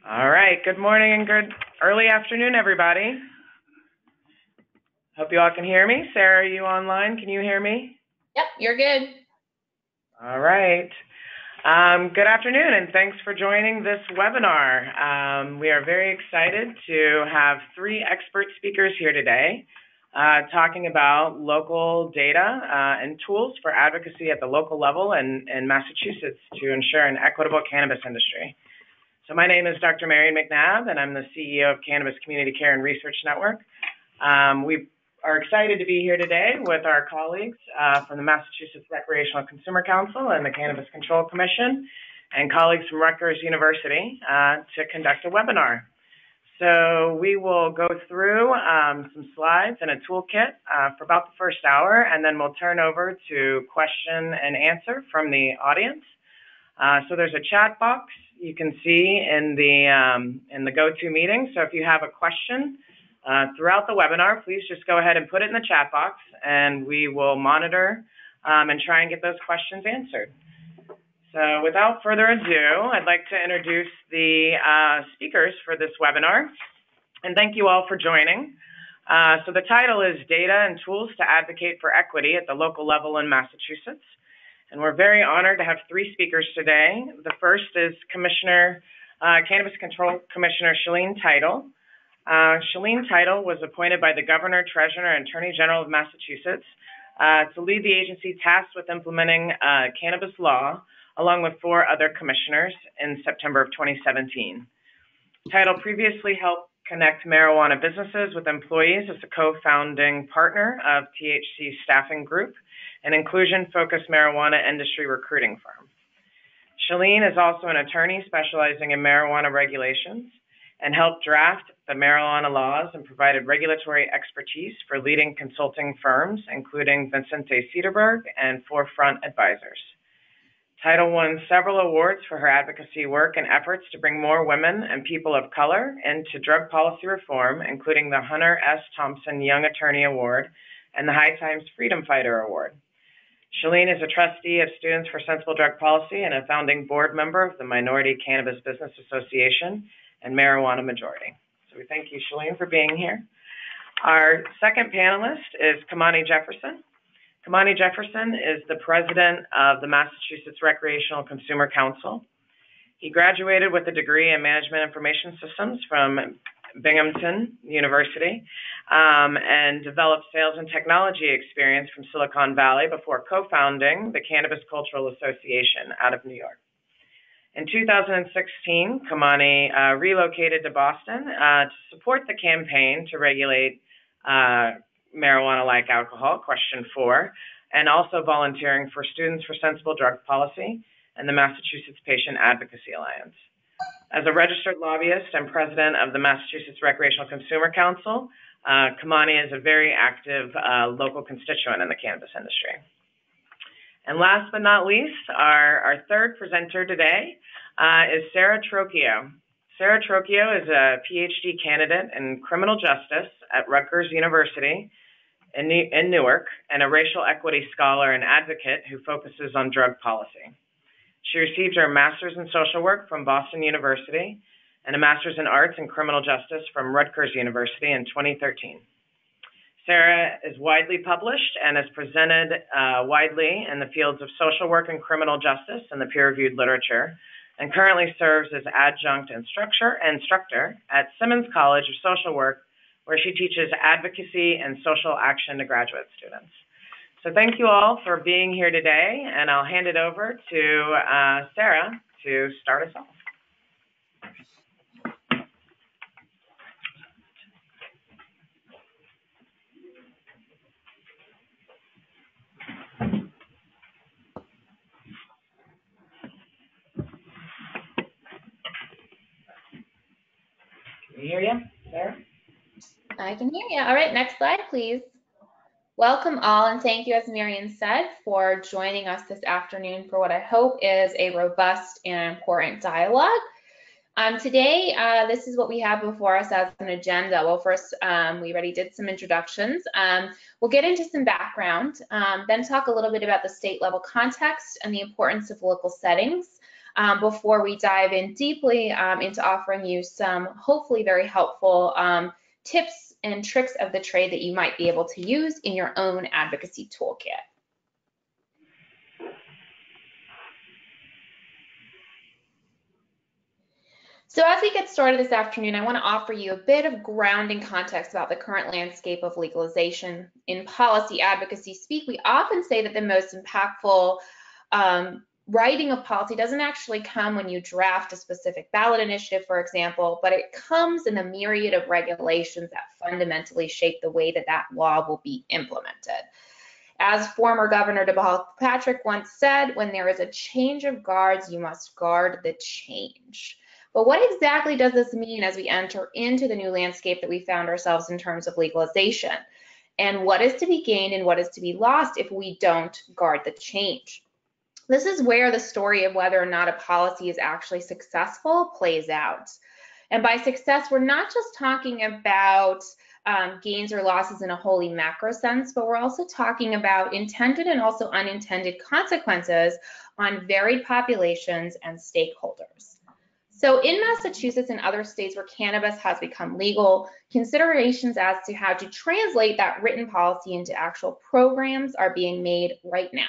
All right, good morning and good early afternoon, everybody. Hope you all can hear me. Sarah, are you online? Can you hear me? Yep, you're good. All right. Good afternoon, and thanks for joining this webinar. We are very excited to have three expert speakers here today talking about local data and tools for advocacy at the local level in Massachusetts to ensure an equitable cannabis industry. So my name is Dr. Marion McNabb, and I'm the CEO of Cannabis Community Care and Research Network. We are excited to be here today with our colleagues from the Massachusetts Recreational Consumer Council and the Cannabis Control Commission, and colleagues from Rutgers University to conduct a webinar. So we will go through some slides and a toolkit for about the first hour, and then we'll turn over to question and answer from the audience. So there's a chat box you can see in the GoToMeeting. So if you have a question throughout the webinar, please just go ahead and put it in the chat box, and we will monitor and try and get those questions answered. So without further ado, I'd like to introduce the speakers for this webinar, and thank you all for joining. So the title is Data and Tools to Advocate for Equity at the Local Level in Massachusetts. And we're very honored to have three speakers today. The first is Cannabis Control Commissioner Shalene Title. Shalene Title was appointed by the Governor, Treasurer, and Attorney General of Massachusetts to lead the agency tasked with implementing cannabis law, along with four other commissioners in September of 2017. Title previously helped connect marijuana businesses with employees as a co-founding partner of THC Staffing Group, an inclusion-focused marijuana industry recruiting firm. Shalene is also an attorney specializing in marijuana regulations and helped draft the marijuana laws and provided regulatory expertise for leading consulting firms, including Vicente Cederberg and Forefront Advisors. Title won several awards for her advocacy work and efforts to bring more women and people of color into drug policy reform, including the Hunter S. Thompson Young Attorney Award and the High Times Freedom Fighter Award. Shalene is a trustee of Students for Sensible Drug Policy and a founding board member of the Minority Cannabis Business Association and Marijuana Majority. So we thank you, Shalene, for being here. Our second panelist is Kamani Jefferson. Kamani Jefferson is the president of the Massachusetts Recreational Consumer Council. He graduated with a degree in Management Information Systems from Binghamton University and developed sales and technology experience from Silicon Valley before co-founding the Cannabis Cultural Association out of New York. In 2016, Kamani relocated to Boston to support the campaign to regulate marijuana like alcohol, question 4, and also volunteering for Students for Sensible Drug Policy and the Massachusetts Patient Advocacy Alliance. As a registered lobbyist and president of the Massachusetts Recreational Consumer Council, Kamani is a very active local constituent in the cannabis industry. And last but not least, our third presenter today is Sarah Trocchio. Sarah Trocchio is a PhD candidate in criminal justice at Rutgers University in Newark and a racial equity scholar and advocate who focuses on drug policy. She received her master's in social work from Boston University and a master's in arts and criminal justice from Rutgers University in 2013. Sarah is widely published and has presented widely in the fields of social work and criminal justice in the peer-reviewed literature, and currently serves as adjunct instructor at Simmons College of Social Work, where she teaches advocacy and social action to graduate students. So thank you all for being here today, and I'll hand it over to Sarah to start us off. Can we hear you, Sarah? I can hear you. All right, next slide, please. Welcome all, and thank you, as Marion said, for joining us this afternoon for what I hope is a robust and important dialogue. Today, this is what we have before us as an agenda. Well, first, we already did some introductions. We'll get into some background, then talk a little bit about the state level context and the importance of local settings. before we dive in deeply into offering you some hopefully very helpful tips and tricks of the trade that you might be able to use in your own advocacy toolkit. So as we get started this afternoon, I want to offer you a bit of grounding context about the current landscape of legalization. In policy advocacy speak, we often say that the most impactful writing of policy doesn't actually come when you draft a specific ballot initiative, for example, but it comes in the myriad of regulations that fundamentally shape the way that that law will be implemented. As former Governor DePaul Patrick once said, when there is a change of guards, you must guard the change. But what exactly does this mean as we enter into the new landscape that we found ourselves in terms of legalization? And what is to be gained and what is to be lost if we don't guard the change? This is where the story of whether or not a policy is actually successful plays out. And by success, we're not just talking about gains or losses in a wholly macro sense, but we're also talking about intended and also unintended consequences on varied populations and stakeholders. So in Massachusetts and other states where cannabis has become legal, considerations as to how to translate that written policy into actual programs are being made right now.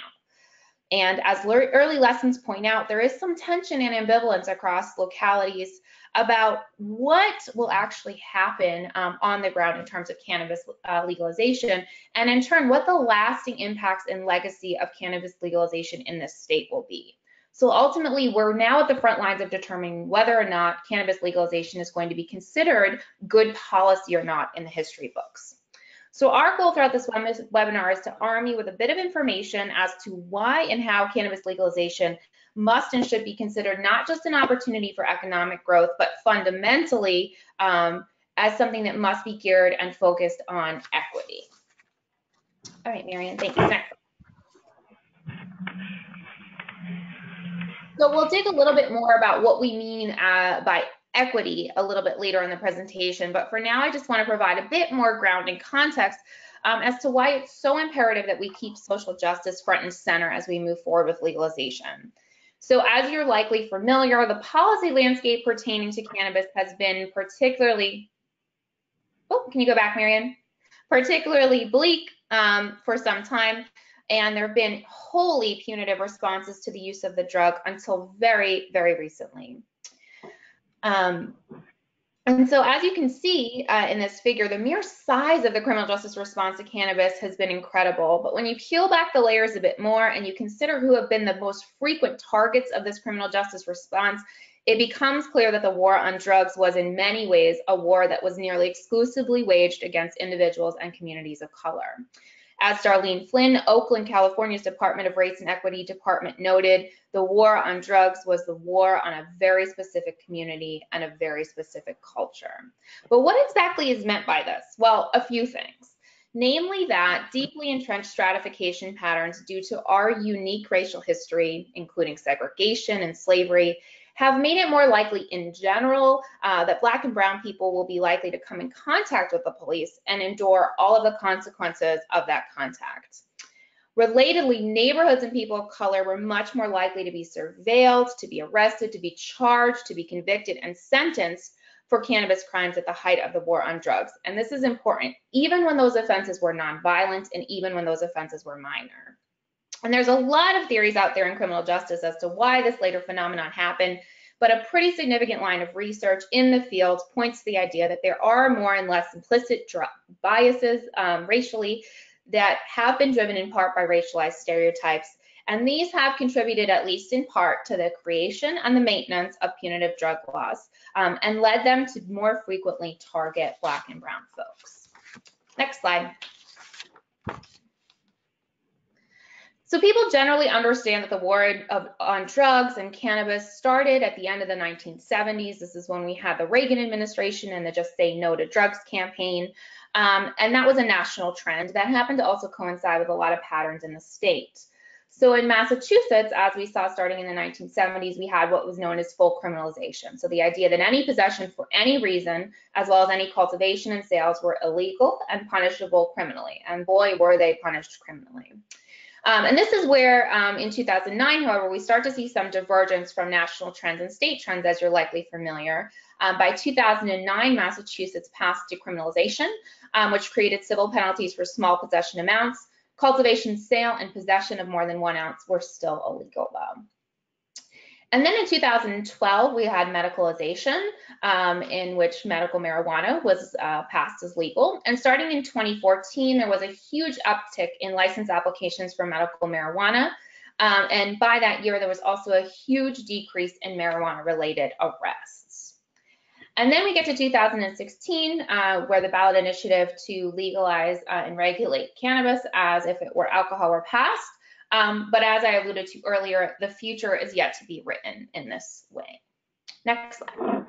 And as early lessons point out, there is some tension and ambivalence across localities about what will actually happen on the ground in terms of cannabis legalization, and in turn, what the lasting impacts and legacy of cannabis legalization in this state will be. So ultimately, we're now at the front lines of determining whether or not cannabis legalization is going to be considered good policy or not in the history books. So our goal throughout this webinar is to arm you with a bit of information as to why and how cannabis legalization must and should be considered not just an opportunity for economic growth, but fundamentally as something that must be geared and focused on equity. All right, Marian, thank you. Next. So we'll dig a little bit more about what we mean by equity a little bit later in the presentation, but for now I just want to provide a bit more grounding context as to why it's so imperative that we keep social justice front and center as we move forward with legalization. So as you're likely familiar, the policy landscape pertaining to cannabis has been particularly, can you go back, Marian? Particularly bleak for some time, and there have been wholly punitive responses to the use of the drug until very, very recently. And so as you can see in this figure, the mere size of the criminal justice response to cannabis has been incredible. But when you peel back the layers a bit more and you consider who have been the most frequent targets of this criminal justice response, it becomes clear that the war on drugs was in many ways a war that was nearly exclusively waged against individuals and communities of color. As Darlene Flynn, Oakland, California's Department of Race and Equity Department noted, the war on drugs was the war on a very specific community and a very specific culture. But what exactly is meant by this? Well, a few things. Namely that deeply entrenched stratification patterns due to our unique racial history, including segregation and slavery, have made it more likely in general that Black and brown people will be likely to come in contact with the police and endure all of the consequences of that contact. Relatedly, neighborhoods and people of color were much more likely to be surveilled, to be arrested, to be charged, to be convicted and sentenced for cannabis crimes at the height of the war on drugs. And this is important, even when those offenses were nonviolent and even when those offenses were minor. And there's a lot of theories out there in criminal justice as to why this later phenomenon happened, but a pretty significant line of research in the field points to the idea that there are more and less implicit biases racially that have been driven in part by racialized stereotypes, and these have contributed, at least in part, to the creation and the maintenance of punitive drug laws, and led them to more frequently target Black and brown folks. Next slide. So people generally understand that the war on drugs and cannabis started at the end of the 1970s. This is when we had the Reagan administration and the Just Say No to Drugs campaign. And that was a national trend that happened to also coincide with a lot of patterns in the state. So in Massachusetts, as we saw starting in the 1970s, we had what was known as full criminalization. So the idea that any possession for any reason, as well as any cultivation and sales, were illegal and punishable criminally. And boy, were they punished criminally. And this is where in 2009, however, we start to see some divergence from national trends and state trends, as you're likely familiar. By 2009, Massachusetts passed decriminalization, which created civil penalties for small possession amounts. Cultivation, sale, and possession of more than 1 ounce were still illegal, though. And then in 2012, we had medicalization, in which medical marijuana was passed as legal. And starting in 2014, there was a huge uptick in license applications for medical marijuana. And by that year, there was also a huge decrease in marijuana-related arrests. And then we get to 2016, where the ballot initiative to legalize and regulate cannabis as if it were alcohol were passed. But as I alluded to earlier, the future is yet to be written in this way. Next slide.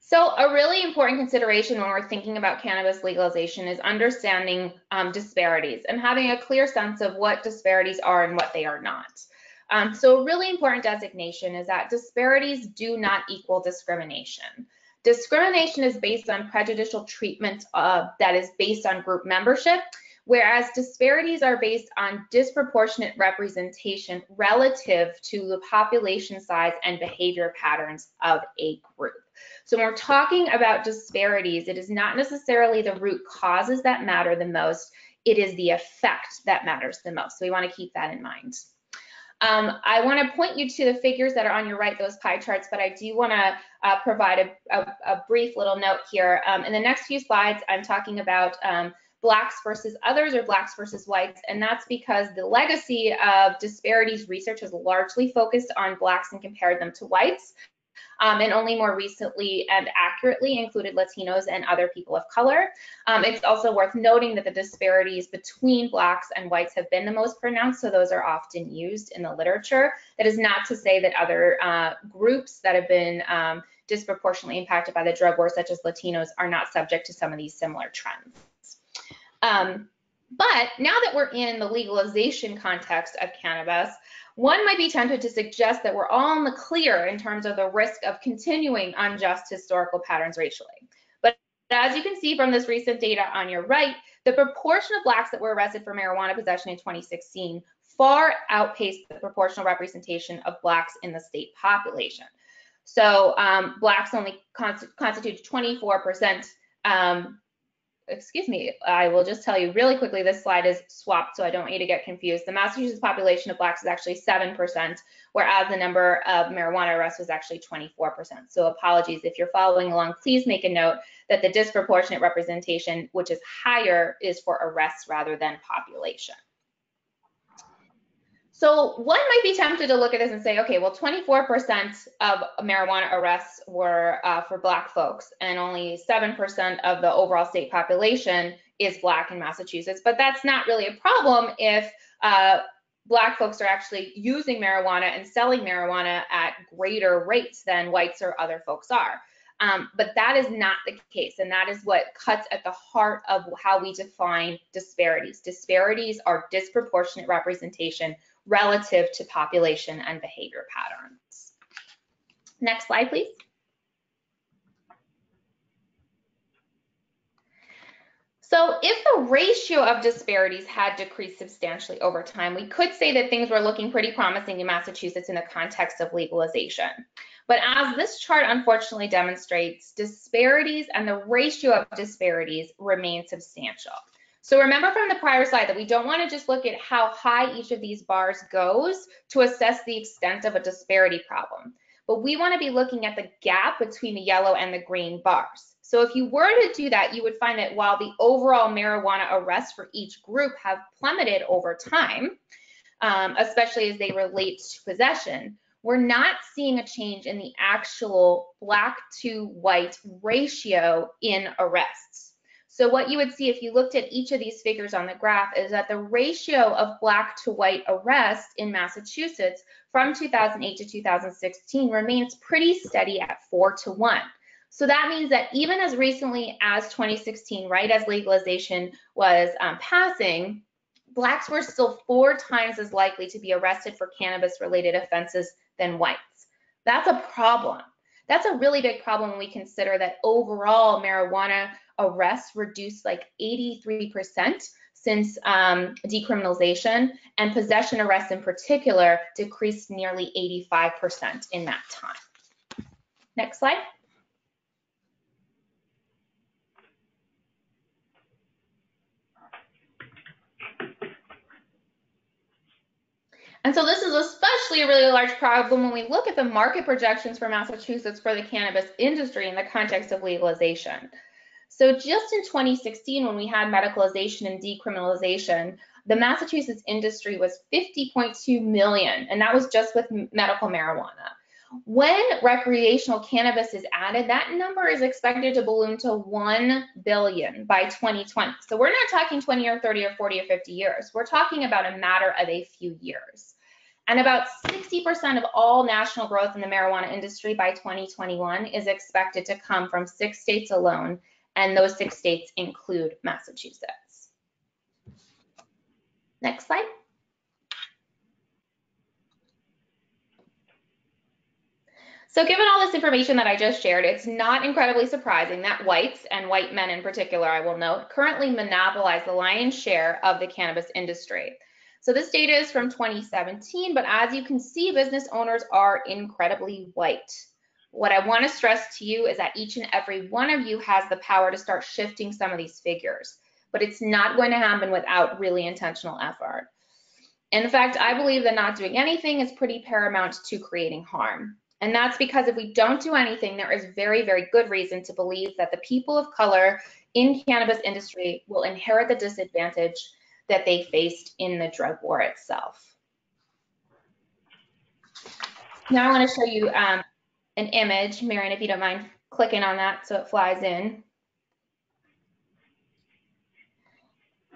So a really important consideration when we're thinking about cannabis legalization is understanding disparities and having a clear sense of what disparities are and what they are not. So a really important designation is that disparities do not equal discrimination. Discrimination is based on prejudicial treatment that is based on group membership, whereas disparities are based on disproportionate representation relative to the population size and behavior patterns of a group. So when we're talking about disparities, it is not necessarily the root causes that matter the most, it is the effect that matters the most. So we want to keep that in mind. I want to point you to the figures that are on your right, those pie charts, but I do want to provide a brief little note here. In the next few slides, I'm talking about Blacks versus others, or Blacks versus whites, and that's because the legacy of disparities research has largely focused on Blacks and compared them to whites, and only more recently and accurately included Latinos and other people of color. It's also worth noting that the disparities between Blacks and whites have been the most pronounced, so those are often used in the literature. That is not to say that other groups that have been disproportionately impacted by the drug war, such as Latinos, are not subject to some of these similar trends. But now that we're in the legalization context of cannabis, one might be tempted to suggest that we're all in the clear in terms of the risk of continuing unjust historical patterns racially. But as you can see from this recent data on your right, the proportion of Blacks that were arrested for marijuana possession in 2016 far outpaced the proportional representation of Blacks in the state population. So Blacks only constitute 24%. Excuse me, I will just tell you really quickly, this slide is swapped, so I don't want you to get confused. The Massachusetts population of Blacks is actually 7%, whereas the number of marijuana arrests was actually 24%. So apologies if you're following along, please make a note that the disproportionate representation, which is higher, is for arrests rather than population. So one might be tempted to look at this and say, okay, well, 24% of marijuana arrests were for Black folks, and only 7% of the overall state population is Black in Massachusetts. But that's not really a problem if Black folks are actually using marijuana and selling marijuana at greater rates than whites or other folks are. But that is not the case, and that is what cuts at the heart of how we define disparities. Disparities are disproportionate representation relative to population and behavior patterns. Next slide, please. So if the ratio of disparities had decreased substantially over time, we could say that things were looking pretty promising in Massachusetts in the context of legalization. But as this chart unfortunately demonstrates, disparities and the ratio of disparities remain substantial. So remember from the prior slide that we don't want to just look at how high each of these bars goes to assess the extent of a disparity problem, but we want to be looking at the gap between the yellow and the green bars. So if you were to do that, you would find that while the overall marijuana arrests for each group have plummeted over time, especially as they relate to possession, we're not seeing a change in the actual Black to white ratio in arrests. So what you would see if you looked at each of these figures on the graph is that the ratio of Black to white arrests in Massachusetts from 2008 to 2016 remains pretty steady at 4-to-1. So that means that even as recently as 2016, right as legalization was passing, Blacks were still 4 times as likely to be arrested for cannabis-related offenses than whites. That's a problem. That's a really big problem when we consider that overall marijuana arrests reduced like 83% since decriminalization, and possession arrests in particular decreased nearly 85% in that time. Next slide. And so this is especially a really large problem when we look at the market projections for Massachusetts for the cannabis industry in the context of legalization. So just in 2016, when we had medicalization and decriminalization, the Massachusetts industry was 50.2 million, and that was just with medical marijuana. When recreational cannabis is added, that number is expected to balloon to 1 billion by 2020. So we're not talking 20 or 30 or 40 or 50 years. We're talking about a matter of a few years. And about 60% of all national growth in the marijuana industry by 2021 is expected to come from 6 states alone, and those 6 states include Massachusetts. Next slide. So given all this information that I just shared, it's not incredibly surprising that whites, and white men in particular, I will note, currently monopolize the lion's share of the cannabis industry. So this data is from 2017, but as you can see, business owners are incredibly white. What I want to stress to you is that each and every one of you has the power to start shifting some of these figures, but it's not going to happen without really intentional effort. In fact, I believe that not doing anything is pretty paramount to creating harm. And that's because if we don't do anything, there is very, very good reason to believe that the people of color in cannabis industry will inherit the disadvantage that they faced in the drug war itself. Now I want to show you an image. Marion, if you don't mind clicking on that so it flies in.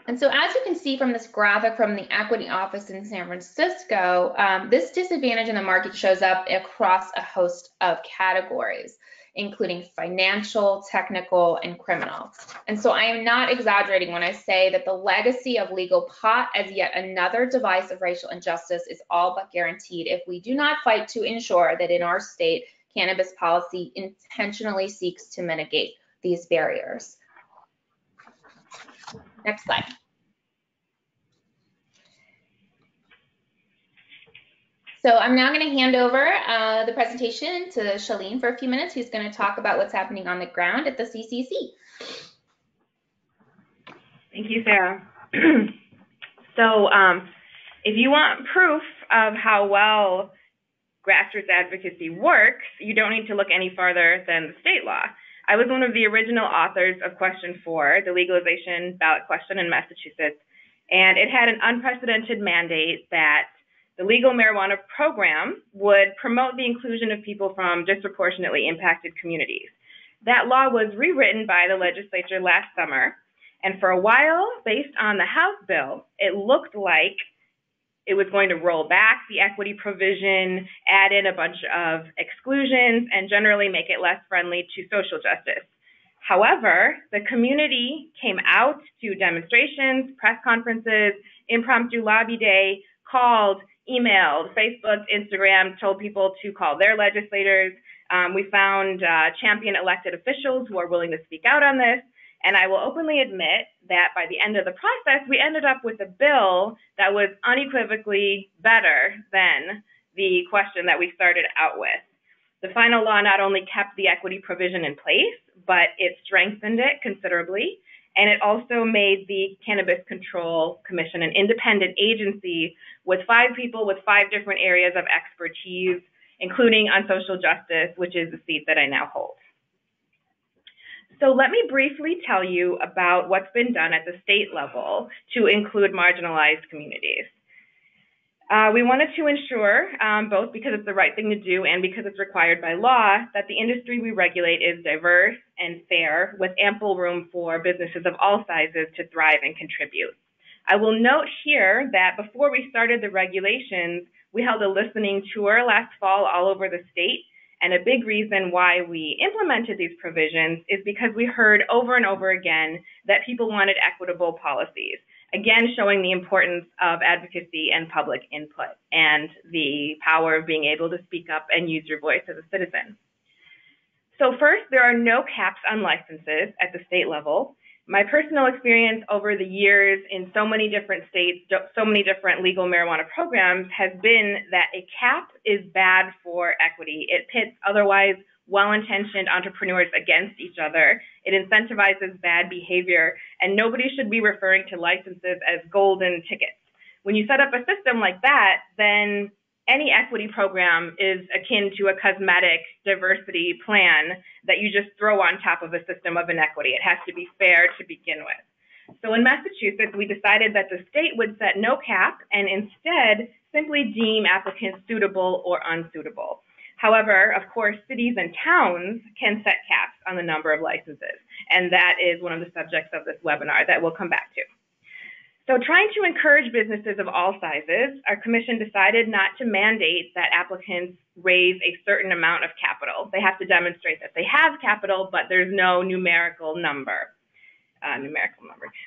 And so as you can see from this graphic from the Equity Office in San Francisco, this disadvantage in the market shows up across a host of categories, including financial, technical, and criminal. And so I am not exaggerating when I say that the legacy of legal pot as yet another device of racial injustice is all but guaranteed if we do not fight to ensure that in our state, cannabis policy intentionally seeks to mitigate these barriers. Next slide. So I'm now going to hand over the presentation to Shalene for a few minutes, who's going to talk about what's happening on the ground at the CCC. Thank you, Sarah. So if you want proof of how well grassroots advocacy works, you don't need to look any farther than the state law. I was one of the original authors of Question 4, the legalization ballot question in Massachusetts, and it had an unprecedented mandate that the legal marijuana program would promote the inclusion of people from disproportionately impacted communities. That law was rewritten by the legislature last summer, and for a while, based on the House bill, it looked like it was going to roll back the equity provision, add in a bunch of exclusions, and generally make it less friendly to social justice. However, the community came out to demonstrations, press conferences, impromptu lobby day, called, emailed, Facebook, Instagram, told people to call their legislators. We found champion elected officials who are willing to speak out on this. And I will openly admit that by the end of the process, we ended up with a bill that was unequivocally better than the question that we started out with. The final law not only kept the equity provision in place, but it strengthened it considerably. And it also made the Cannabis Control Commission an independent agency with 5 people with 5 different areas of expertise, including on social justice, which is the seat that I now hold. So let me briefly tell you about what's been done at the state level to include marginalized communities. We wanted to ensure, both because it's the right thing to do and because it's required by law, that the industry we regulate is diverse and fair, with ample room for businesses of all sizes to thrive and contribute. I will note here that before we started the regulations, we held a listening tour last fall all over the state. And a big reason why we implemented these provisions is because we heard over and over again that people wanted equitable policies, again showing the importance of advocacy and public input and the power of being able to speak up and use your voice as a citizen. So first, there are no caps on licenses at the state level. My personal experience over the years in so many different states, so many different legal marijuana programs, has been that a cap is bad for equity. It pits otherwise well-intentioned entrepreneurs against each other. It incentivizes bad behavior, and nobody should be referring to licenses as golden tickets. When you set up a system like that, then any equity program is akin to a cosmetic diversity plan that you just throw on top of a system of inequity. It has to be fair to begin with. So in Massachusetts, we decided that the state would set no cap and instead simply deem applicants suitable or unsuitable. However, of course, cities and towns can set caps on the number of licenses, and that is one of the subjects of this webinar that we'll come back to. So trying to encourage businesses of all sizes, our commission decided not to mandate that applicants raise a certain amount of capital. They have to demonstrate that they have capital, but there's no numerical number.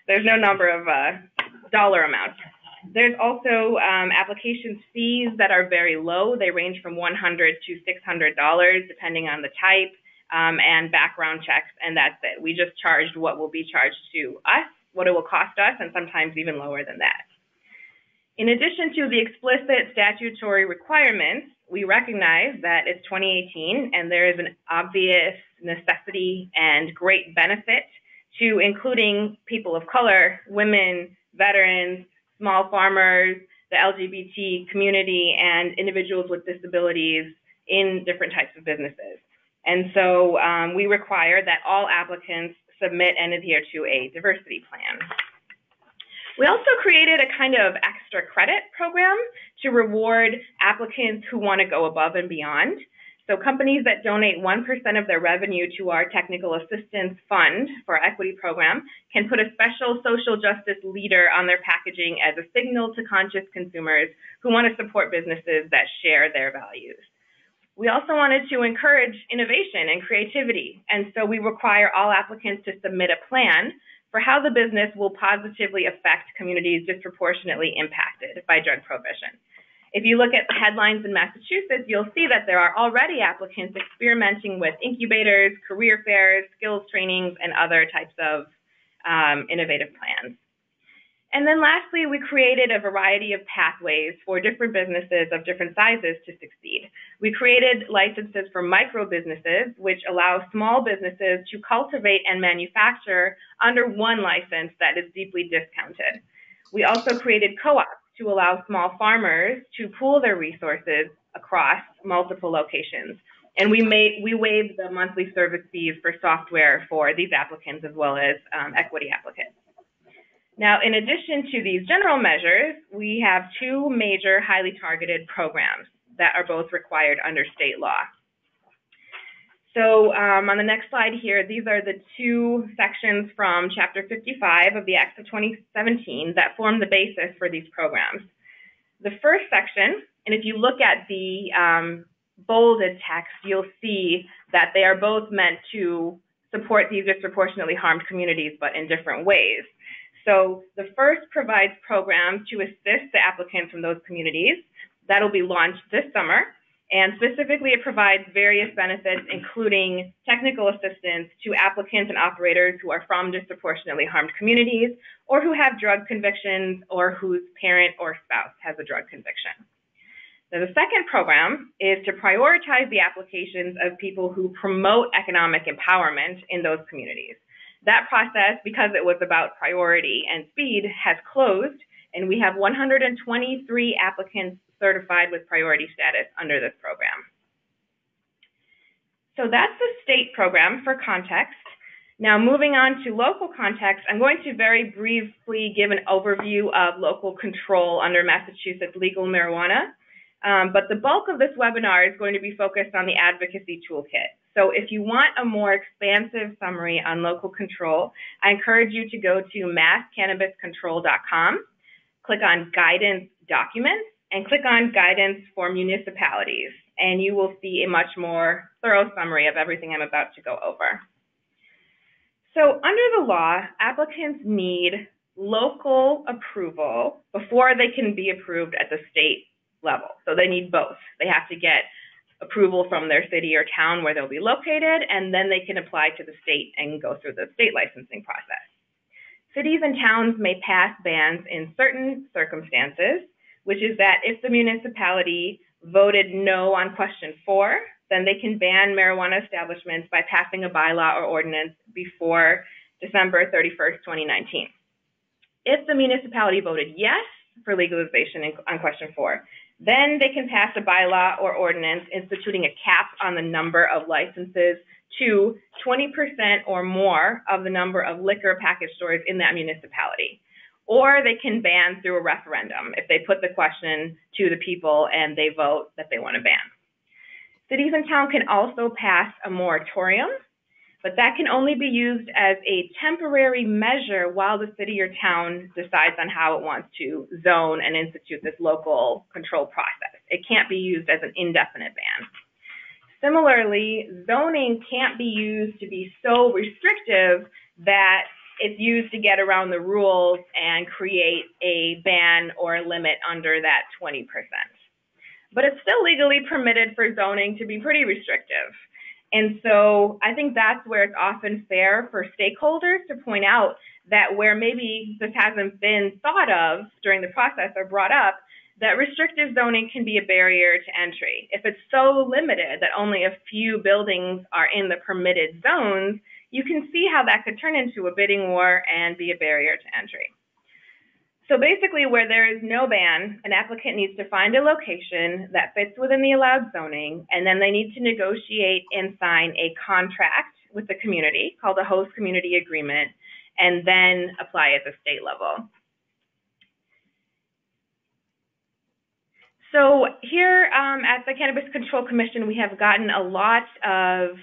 There's no number of dollar amount. There's also application fees that are very low. They range from $100 to $600 depending on the type, and background checks, and that's it. We just charged what will be charged to us, what it will cost us, and sometimes even lower than that. In addition to the explicit statutory requirements, we recognize that it's 2018 and there is an obvious necessity and great benefit to including people of color, women, veterans, small farmers, the LGBT community, and individuals with disabilities in different types of businesses. And so we require that all applicants submit and adhere to a diversity plan. We also created a kind of extra credit program to reward applicants who want to go above and beyond. So companies that donate 1% of their revenue to our technical assistance fund for our equity program can put a special social justice leader on their packaging as a signal to conscious consumers who want to support businesses that share their values. We also wanted to encourage innovation and creativity, and so we require all applicants to submit a plan for how the business will positively affect communities disproportionately impacted by drug prohibition. If you look at the headlines in Massachusetts, you'll see that there are already applicants experimenting with incubators, career fairs, skills trainings, and other types of innovative plans. And then lastly, we created a variety of pathways for different businesses of different sizes to succeed. We created licenses for micro businesses, which allow small businesses to cultivate and manufacture under one license that is deeply discounted. We also created co-ops to allow small farmers to pool their resources across multiple locations. And we waived the monthly service fees for software for these applicants as well as equity applicants. Now, in addition to these general measures, we have two major highly targeted programs that are both required under state law. So on the next slide here, these are the two sections from Chapter 55 of the Acts of 2017 that form the basis for these programs. The first section, and if you look at the bolded text, you'll see that they are both meant to support these disproportionately harmed communities, but in different ways. So the first provides programs to assist the applicants from those communities. That'll be launched this summer. And specifically, it provides various benefits, including technical assistance to applicants and operators who are from disproportionately harmed communities or who have drug convictions or whose parent or spouse has a drug conviction. Now, the second program is to prioritize the applications of people who promote economic empowerment in those communities. That process, because it was about priority and speed, has closed, and we have 123 applicants certified with priority status under this program. So that's the state program for context. Now, moving on to local context, I'm going to very briefly give an overview of local control under Massachusetts legal marijuana, but the bulk of this webinar is going to be focused on the Advocacy Toolkit. So if you want a more expansive summary on local control, I encourage you to go to masscannabiscontrol.com, click on Guidance Documents, and click on Guidance for Municipalities, and you will see a much more thorough summary of everything I'm about to go over. So under the law, applicants need local approval before they can be approved at the state level. So they need both. They have to get approval from their city or town where they'll be located, and then they can apply to the state and go through the state licensing process. Cities and towns may pass bans in certain circumstances, which is that if the municipality voted no on question 4, then they can ban marijuana establishments by passing a bylaw or ordinance before December 31st, 2019. If the municipality voted yes for legalization on question 4, then they can pass a bylaw or ordinance instituting a cap on the number of licenses to 20% or more of the number of liquor package stores in that municipality. Or they can ban through a referendum if they put the question to the people and they vote that they want to ban. Cities and towns can also pass a moratorium, but that can only be used as a temporary measure while the city or town decides on how it wants to zone and institute this local control process. It can't be used as an indefinite ban. Similarly, zoning can't be used to be so restrictive that it's used to get around the rules and create a ban or a limit under that 20%. But it's still legally permitted for zoning to be pretty restrictive. And so I think that's where it's often fair for stakeholders to point out that where maybe this hasn't been thought of during the process or brought up, that restrictive zoning can be a barrier to entry. If it's so limited that only a few buildings are in the permitted zones, you can see how that could turn into a bidding war and be a barrier to entry. So basically, where there is no ban, an applicant needs to find a location that fits within the allowed zoning, and then they need to negotiate and sign a contract with the community called a host community agreement, and then apply at the state level. So here at the Cannabis Control Commission, we have gotten a lot of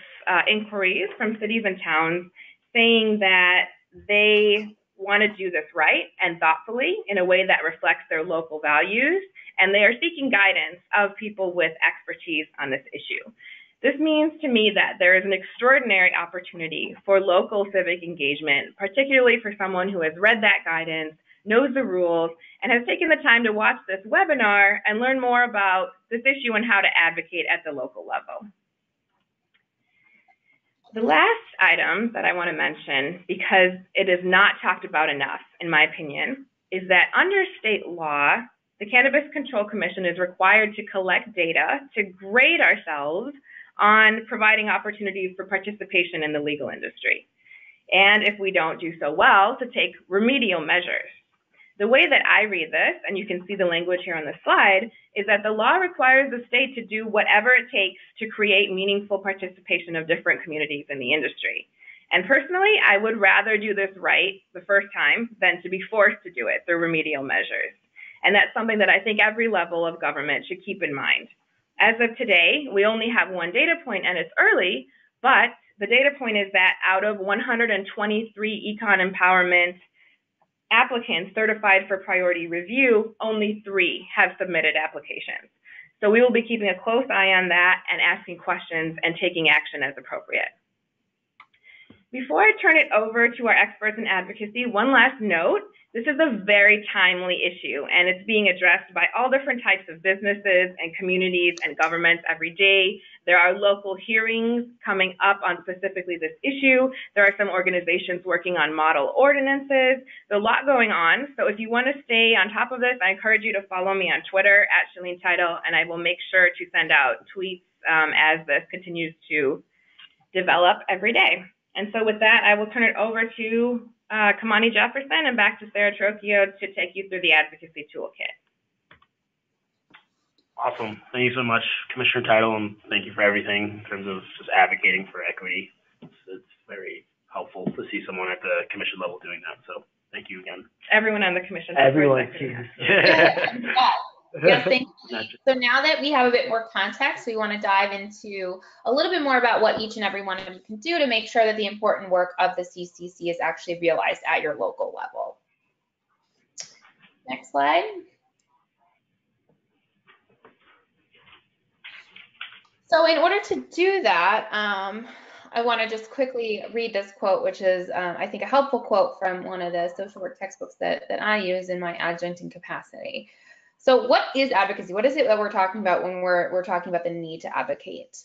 inquiries from cities and towns saying that they want to do this right and thoughtfully in a way that reflects their local values, and they are seeking guidance of people with expertise on this issue. This means to me that there is an extraordinary opportunity for local civic engagement, particularly for someone who has read that guidance, knows the rules, and has taken the time to watch this webinar and learn more about this issue and how to advocate at the local level. The last item that I want to mention, because it is not talked about enough, in my opinion, is that under state law, the Cannabis Control Commission is required to collect data to grade ourselves on providing opportunities for participation in the legal industry. And if we don't do so well, to take remedial measures. The way that I read this, and you can see the language here on the slide, is that the law requires the state to do whatever it takes to create meaningful participation of different communities in the industry. And personally, I would rather do this right the first time than to be forced to do it through remedial measures. And that's something that I think every level of government should keep in mind. As of today, we only have one data point and it's early, but the data point is that out of 123 econ empowerment applicants certified for priority review, only 3 have submitted applications. So we will be keeping a close eye on that and asking questions and taking action as appropriate. Before I turn it over to our experts in advocacy, one last note. This is a very timely issue, and it's being addressed by all different types of businesses and communities and governments every day. There are local hearings coming up on specifically this issue. There are some organizations working on model ordinances. There's a lot going on, so if you want to stay on top of this, I encourage you to follow me on Twitter @ShaleneTitle, and I will make sure to send out tweets as this continues to develop every day. And so with that, I will turn it over to Kamani Jefferson and back to Sarah Trocchio to take you through the Advocacy Toolkit. Awesome. Thank you so much, Commissioner Title, and thank you for everything in terms of just advocating for equity. It's very helpful to see someone at the commission level doing that, so thank you again. Everyone on the commission. Everyone. Yes, thank you. So now that we have a bit more context, we want to dive into a little bit more about what each and every one of you can do to make sure that the important work of the CCC is actually realized at your local level. Next slide. So in order to do that, I want to just quickly read this quote, which is, I think, a helpful quote from one of the social work textbooks that I use in my adjuncting capacity. So what is advocacy? What is it that we're talking about when we're talking about the need to advocate?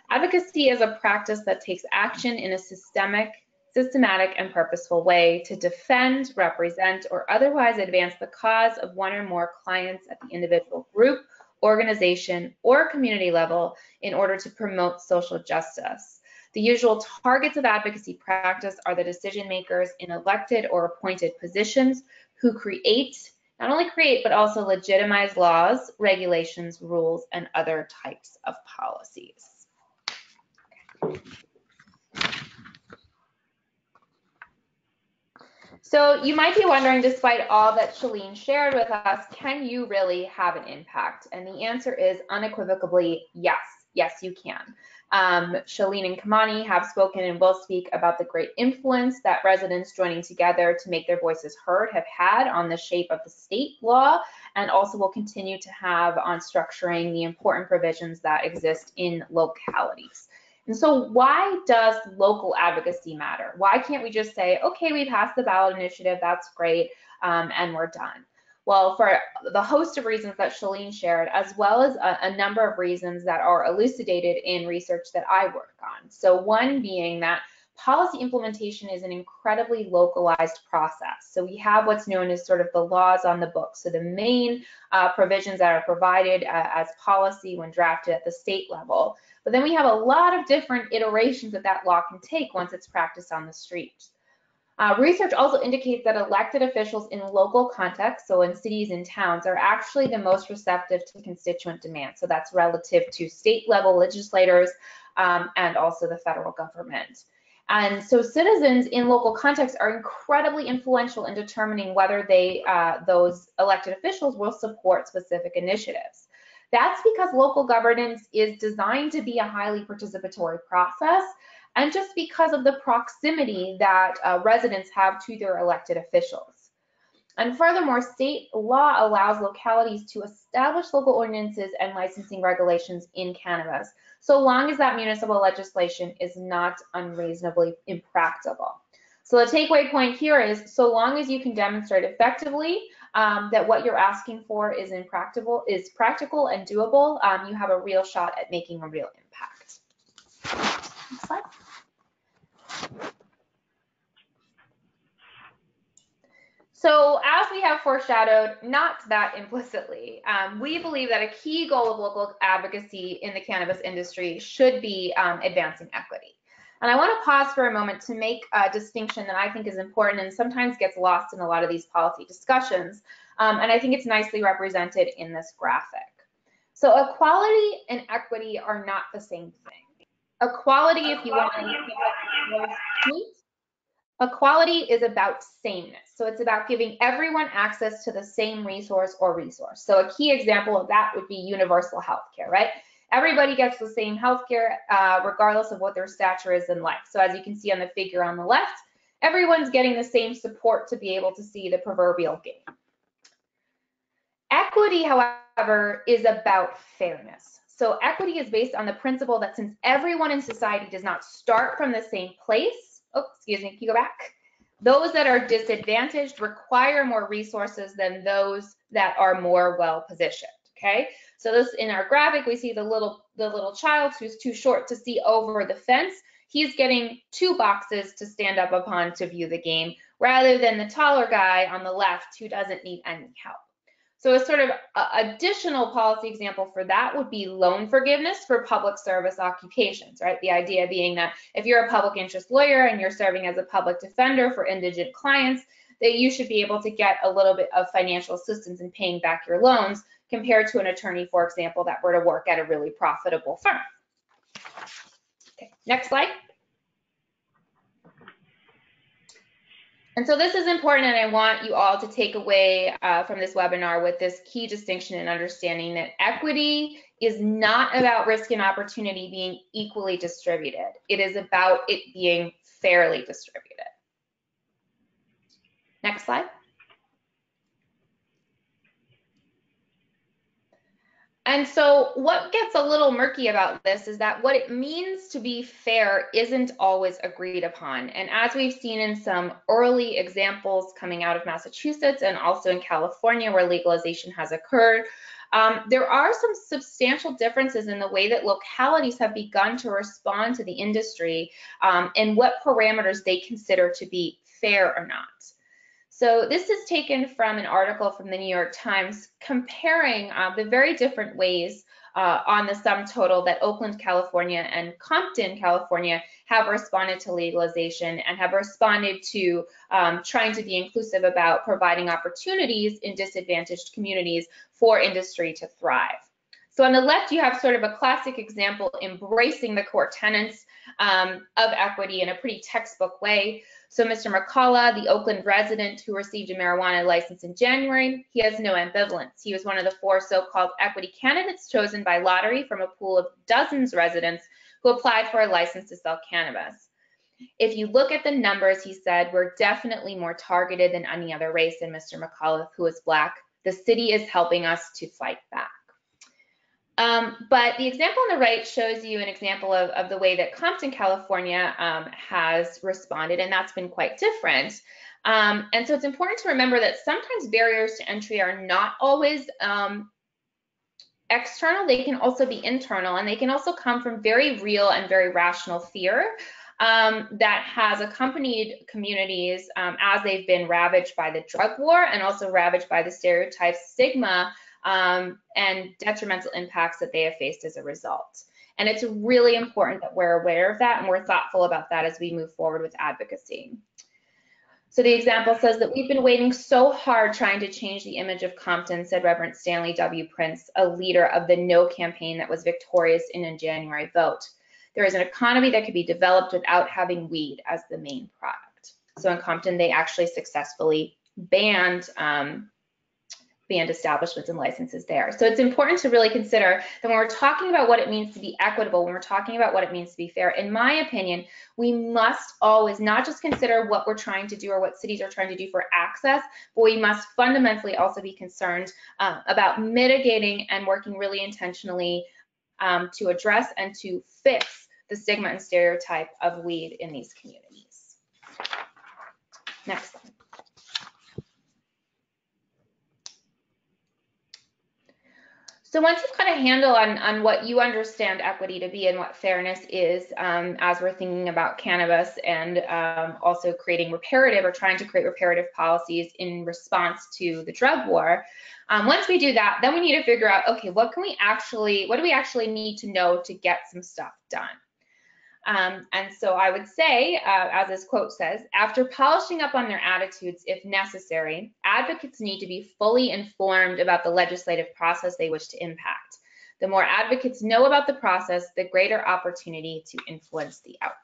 Advocacy is a practice that takes action in a systematic and purposeful way to defend, represent, or otherwise advance the cause of one or more clients at the individual group, organization, or community level in order to promote social justice. The usual targets of advocacy practice are the decision makers in elected or appointed positions who not only create, but also legitimize laws, regulations, rules, and other types of policies. So you might be wondering, despite all that Shalene shared with us, can you really have an impact? And the answer is unequivocally yes. Yes, you can. Shalene and Kamani have spoken and will speak about the great influence that residents joining together to make their voices heard have had on the shape of the state law, and also will continue to have on structuring the important provisions that exist in localities. And so why does local advocacy matter? Why can't we just say, okay, we passed the ballot initiative, that's great, and we're done? Well, for the host of reasons that Shalene shared, as well as a number of reasons that are elucidated in research that I work on. So one being that policy implementation is an incredibly localized process. So we have what's known as sort of the laws on the book. So the main provisions that are provided as policy when drafted at the state level. But then we have a lot of different iterations that law can take once it's practiced on the street. Research also indicates that elected officials in local contexts, so in cities and towns, are actually the most receptive to constituent demand. So that's relative to state level legislators and also the federal government. And so citizens in local contexts are incredibly influential in determining whether those elected officials will support specific initiatives. That's because local governance is designed to be a highly participatory process, and just because of the proximity that residents have to their elected officials. And furthermore, state law allows localities to establish local ordinances and licensing regulations in cannabis, so long as that municipal legislation is not unreasonably impractical. So the takeaway point here is, so long as you can demonstrate effectively that what you're asking for is practical and doable, you have a real shot at making a real impact. Next slide. So as we have foreshadowed, not that implicitly, we believe that a key goal of local advocacy in the cannabis industry should be advancing equity. And I want to pause for a moment to make a distinction that I think is important and sometimes gets lost in a lot of these policy discussions. And I think it's nicely represented in this graphic. So equality and equity are not the same thing. Equality, if you want to look at equality is about sameness. So it's about giving everyone access to the same resource or resource. So a key example of that would be universal healthcare, right? Everybody gets the same healthcare regardless of what their stature is in life. So as you can see on the figure on the left, everyone's getting the same support to be able to see the proverbial game. Equity, however, is about fairness. So equity is based on the principle that since everyone in society does not start from the same place, can you go back? Those that are disadvantaged require more resources than those that are more well-positioned, okay? So this, in our graphic, we see the little child who's too short to see over the fence. He's getting 2 boxes to stand up upon to view the game, rather than the taller guy on the left who doesn't need any help. So a sort of additional policy example for that would be loan forgiveness for public service occupations, right? The idea being that if you're a public interest lawyer and you're serving as a public defender for indigent clients, that you should be able to get a little bit of financial assistance in paying back your loans compared to an attorney, for example, that were to work at a really profitable firm. Okay, next slide. And so this is important, and I want you all to take away from this webinar with this key distinction and understanding that equity is not about risk and opportunity being equally distributed. It is about it being fairly distributed. Next slide. And so what gets a little murky about this is that what it means to be fair isn't always agreed upon. And as we've seen in some early examples coming out of Massachusetts and also in California where legalization has occurred, there are some substantial differences in the way that localities have begun to respond to the industry and what parameters they consider to be fair or not. So this is taken from an article from the New York Times comparing the very different ways on the sum total that Oakland, California and Compton, California have responded to legalization and have responded to trying to be inclusive about providing opportunities in disadvantaged communities for industry to thrive. So on the left, you have sort of a classic example embracing the core tenets of equity in a pretty textbook way. So Mr. McCullough, the Oakland resident who received a marijuana license in January, he has no ambivalence. He was one of the 4 so-called equity candidates chosen by lottery from a pool of dozens of residents who applied for a license to sell cannabis. If you look at the numbers, he said, we're definitely more targeted than any other race than Mr. McCullough, who is Black. The city is helping us to fight back. But the example on the right shows you an example of the way that Compton, California has responded, and that's been quite different. And so it's important to remember that sometimes barriers to entry are not always external, they can also be internal, and they can also come from very real and very rational fear that has accompanied communities as they've been ravaged by the drug war and also ravaged by the stereotypes, stigma, and detrimental impacts that they have faced as a result. And it's really important that we're aware of that and we're thoughtful about that as we move forward with advocacy. So the example says that we've been waiting so hard trying to change the image of Compton, said Reverend Stanley W. Prince, a leader of the No campaign that was victorious in a January vote. There is an economy that could be developed without having weed as the main product. So in Compton, they actually successfully banned establishments and licenses there. So it's important to really consider that when we're talking about what it means to be equitable, when we're talking about what it means to be fair, in my opinion, we must always not just consider what we're trying to do or what cities are trying to do for access, but we must fundamentally also be concerned about mitigating and working really intentionally to address and to fix the stigma and stereotype of weed in these communities. Next slide. So once you've got a handle on what you understand equity to be and what fairness is, as we're thinking about cannabis and also creating reparative or trying to create reparative policies in response to the drug war, once we do that, then we need to figure out, okay, what do we actually need to know to get some stuff done? And so I would say, as this quote says, after polishing up on their attitudes, if necessary, advocates need to be fully informed about the legislative process they wish to impact. The more advocates know about the process, the greater opportunity to influence the outcome.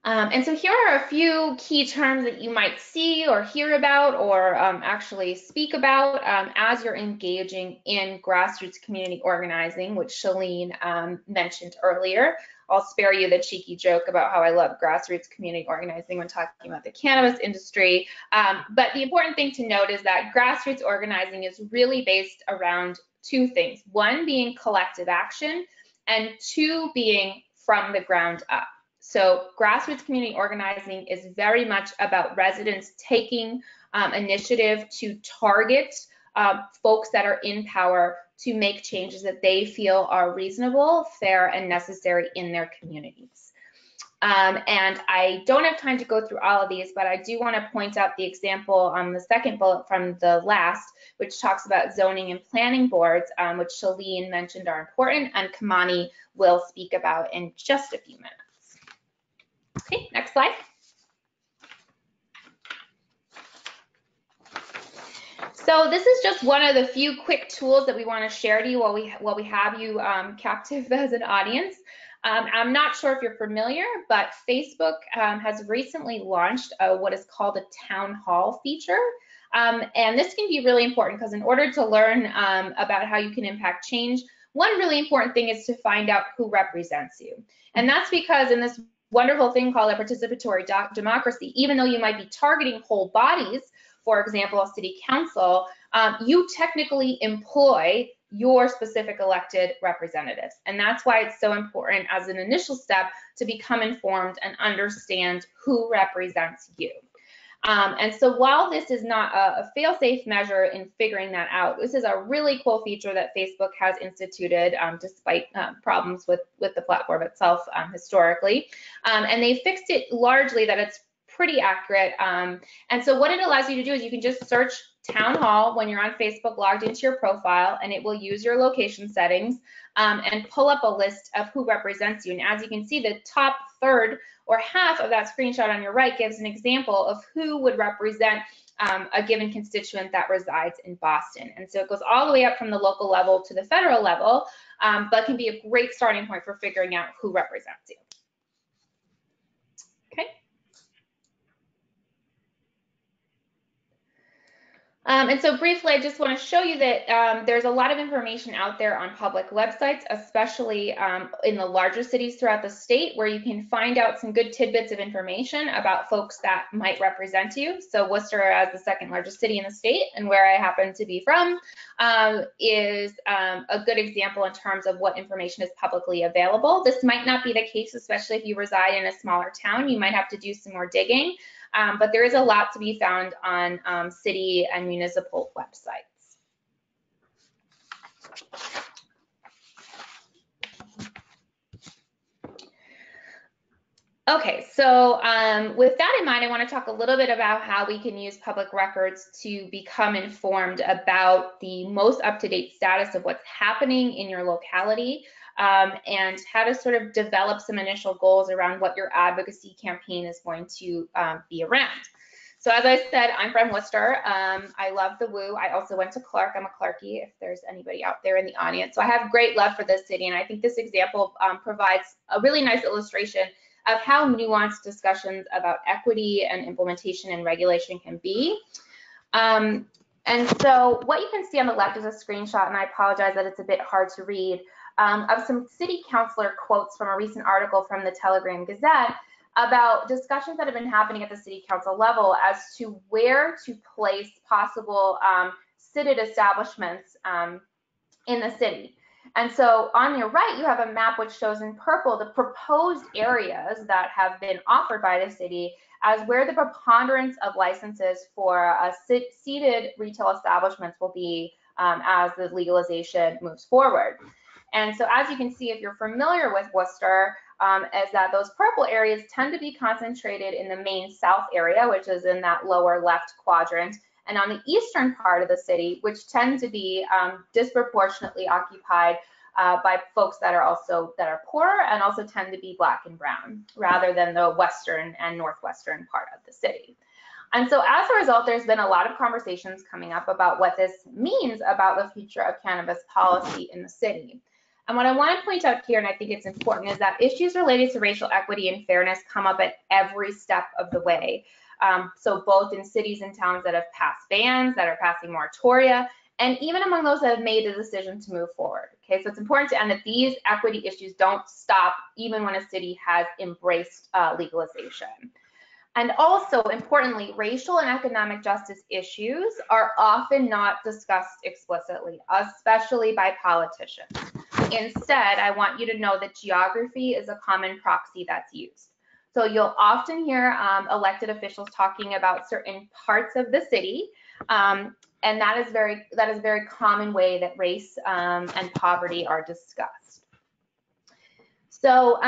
And so here are a few key terms that you might see or hear about or actually speak about as you're engaging in grassroots community organizing, which Shalene mentioned earlier. I'll spare you the cheeky joke about how I love grassroots community organizing when talking about the cannabis industry. But the important thing to note is that grassroots organizing is really based around 2 things. 1 being collective action and 2 being from the ground up. So grassroots community organizing is very much about residents taking initiative to target folks that are in power to make changes that they feel are reasonable, fair, and necessary in their communities. And I don't have time to go through all of these, but I do want to point out the example on the second bullet from the last, which talks about zoning and planning boards, which Shalene mentioned are important, and Kamani will speak about in just a few minutes. Okay, next slide. So this is just one of the few quick tools that we want to share to you while we have you captive as an audience. I'm not sure if you're familiar, but Facebook has recently launched what is called a town hall feature. And this can be really important because in order to learn about how you can impact change, one really important thing is to find out who represents you. And that's because in this wonderful thing called a participatory democracy. Even though you might be targeting whole bodies, for example, a city council, you technically employ your specific elected representatives. And that's why it's so important as an initial step to become informed and understand who represents you. And so while this is not a fail-safe measure in figuring that out, this is a really cool feature that Facebook has instituted despite problems with the platform itself historically. And they fixed it largely that it's pretty accurate. And so what it allows you to do is you can just search Town Hall when you're on Facebook logged into your profile, and it will use your location settings and pull up a list of who represents you. And as you can see, the top third or half of that screenshot on your right gives an example of who would represent a given constituent that resides in Boston. And so it goes all the way up from the local level to the federal level, but can be a great starting point for figuring out who represents you. Okay. And so briefly, I just want to show you that there's a lot of information out there on public websites, especially in the larger cities throughout the state, where you can find out some good tidbits of information about folks that might represent you. So Worcester, as the second largest city in the state, and where I happen to be from, is a good example in terms of what information is publicly available. This might not be the case, especially if you reside in a smaller town. You might have to do some more digging. But there is a lot to be found on city and municipal websites. Okay, so with that in mind, I want to talk a little bit about how we can use public records to become informed about the most up-to-date status of what's happening in your locality, and how to sort of develop some initial goals around what your advocacy campaign is going to be around. So as I said, I'm from Worcester. I love the Woo. I also went to Clark. I'm a Clarkie, if there's anybody out there in the audience. So I have great love for this city, and I think this example provides a really nice illustration of how nuanced discussions about equity and implementation and regulation can be. And so what you can see on the left is a screenshot, and I apologize that it's a bit hard to read, of some city councilor quotes from a recent article from the Telegram Gazette about discussions that have been happening at the city council level as to where to place possible cited establishments in the city. And so on your right, you have a map which shows in purple the proposed areas that have been offered by the city as where the preponderance of licenses for seated retail establishments will be as the legalization moves forward. And so as you can see, if you're familiar with Worcester, is that those purple areas tend to be concentrated in the main south area, which is in that lower left quadrant, and on the eastern part of the city, which tend to be disproportionately occupied by folks that are poorer and also tend to be Black and brown, rather than the western and northwestern part of the city. And so as a result, there's been a lot of conversations coming up about what this means about the future of cannabis policy in the city. And what I want to point out here, and I think it's important, is that issues related to racial equity and fairness come up at every step of the way. So both in cities and towns that have passed bans, that are passing moratoria, and even among those that have made the decision to move forward. Okay, so it's important to end that these equity issues don't stop even when a city has embraced legalization. And also, importantly, racial and economic justice issues are often not discussed explicitly, especially by politicians. Instead, I want you to know that geography is a common proxy that's used. So you'll often hear elected officials talking about certain parts of the city, and that is a very common way that race and poverty are discussed. So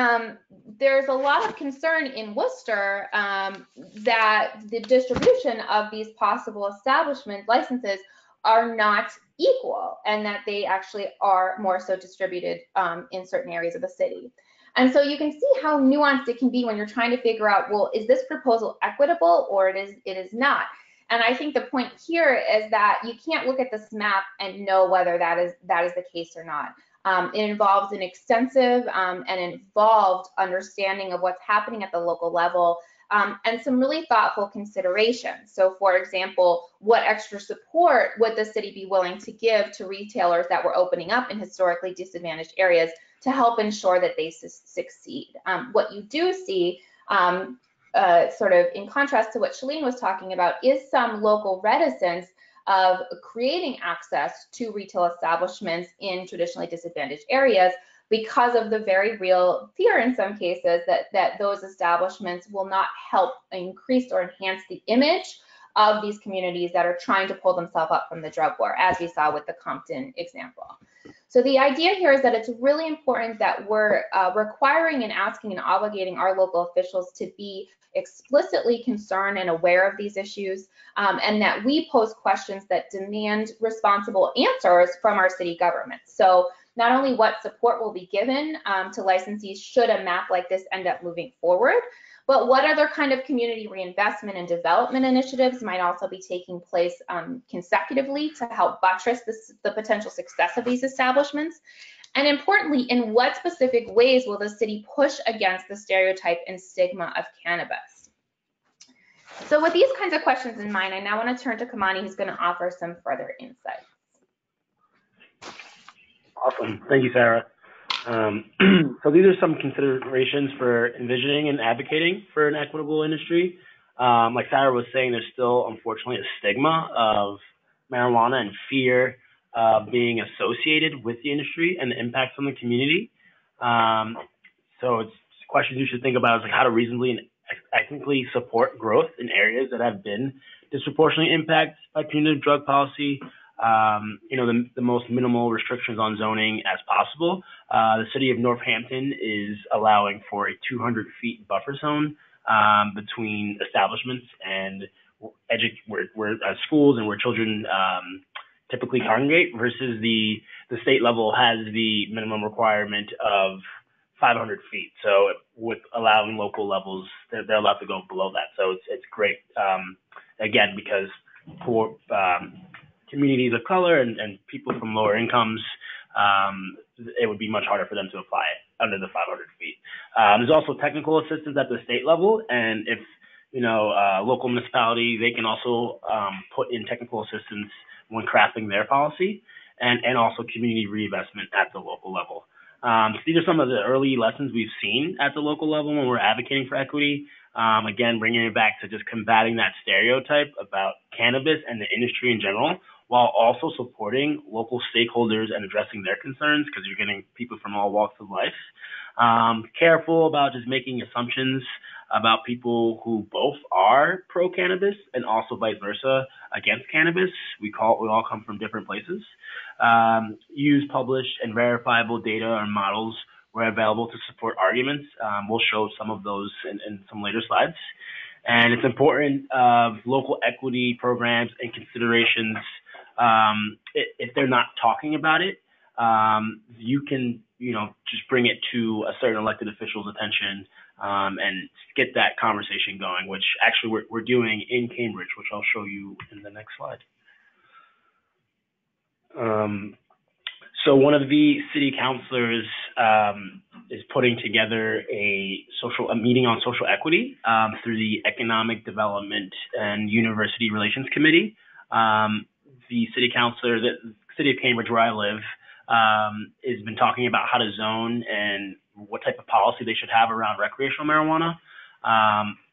there's a lot of concern in Worcester that the distribution of these possible establishment licenses are not equal, and that they actually are more so distributed in certain areas of the city. And so you can see how nuanced it can be when you're trying to figure out, well, is this proposal equitable or it is not? And I think the point here is that you can't look at this map and know whether that is the case or not. It involves an extensive and involved understanding of what's happening at the local level, and some really thoughtful considerations. So for example, what extra support would the city be willing to give to retailers that were opening up in historically disadvantaged areas to help ensure that they succeed. What you do see, sort of in contrast to what Shalene was talking about, is some local reticence of creating access to retail establishments in traditionally disadvantaged areas because of the very real fear in some cases that those establishments will not help increase or enhance the image of these communities that are trying to pull themselves up from the drug war, as we saw with the Compton example. So the idea here is that it's really important that we're requiring and asking and obligating our local officials to be explicitly concerned and aware of these issues, and that we pose questions that demand responsible answers from our city government. So not only what support will be given to licensees should a map like this end up moving forward, but what other kind of community reinvestment and development initiatives might also be taking place consecutively to help buttress the potential success of these establishments? And importantly, in what specific ways will the city push against the stereotype and stigma of cannabis? So with these kinds of questions in mind, I now want to turn to Kamani, who's going to offer some further insights. Awesome. Thank you, Sarah. So these are some considerations for envisioning and advocating for an equitable industry. Like Sarah was saying, there's still, unfortunately, a stigma of marijuana and fear being associated with the industry and the impacts on the community. So it's questions you should think about is like how to reasonably and ethically support growth in areas that have been disproportionately impacted by punitive drug policy. The most minimal restrictions on zoning as possible. The city of Northampton is allowing for a 200 feet buffer zone between establishments and where schools and where children typically congregate, versus the state level has the minimum requirement of 500 feet. So with allowing local levels, they're allowed to go below that. So it's great, again, because for communities of color and people from lower incomes, it would be much harder for them to apply it under the 500 feet. There's also technical assistance at the state level, and if local municipality, they can also put in technical assistance when crafting their policy, and also community reinvestment at the local level. So these are some of the early lessons we've seen at the local level when we're advocating for equity. Again, bringing it back to just combating that stereotype about cannabis and the industry in general, while also supporting local stakeholders and addressing their concerns, because you're getting people from all walks of life. Careful about just making assumptions about people who both are pro-cannabis and also vice versa against cannabis. We all come from different places. Use published and verifiable data or models where available to support arguments. We'll show some of those in some later slides. And it's important local equity programs and considerations, if they're not talking about it, you can, just bring it to a certain elected official's attention and get that conversation going, which actually we're doing in Cambridge, which I'll show you in the next slide. So one of the city councilors is putting together a meeting on social equity through the Economic Development and University Relations Committee. The city councilor, the city of Cambridge, where I live, has been talking about how to zone and what type of policy they should have around recreational marijuana.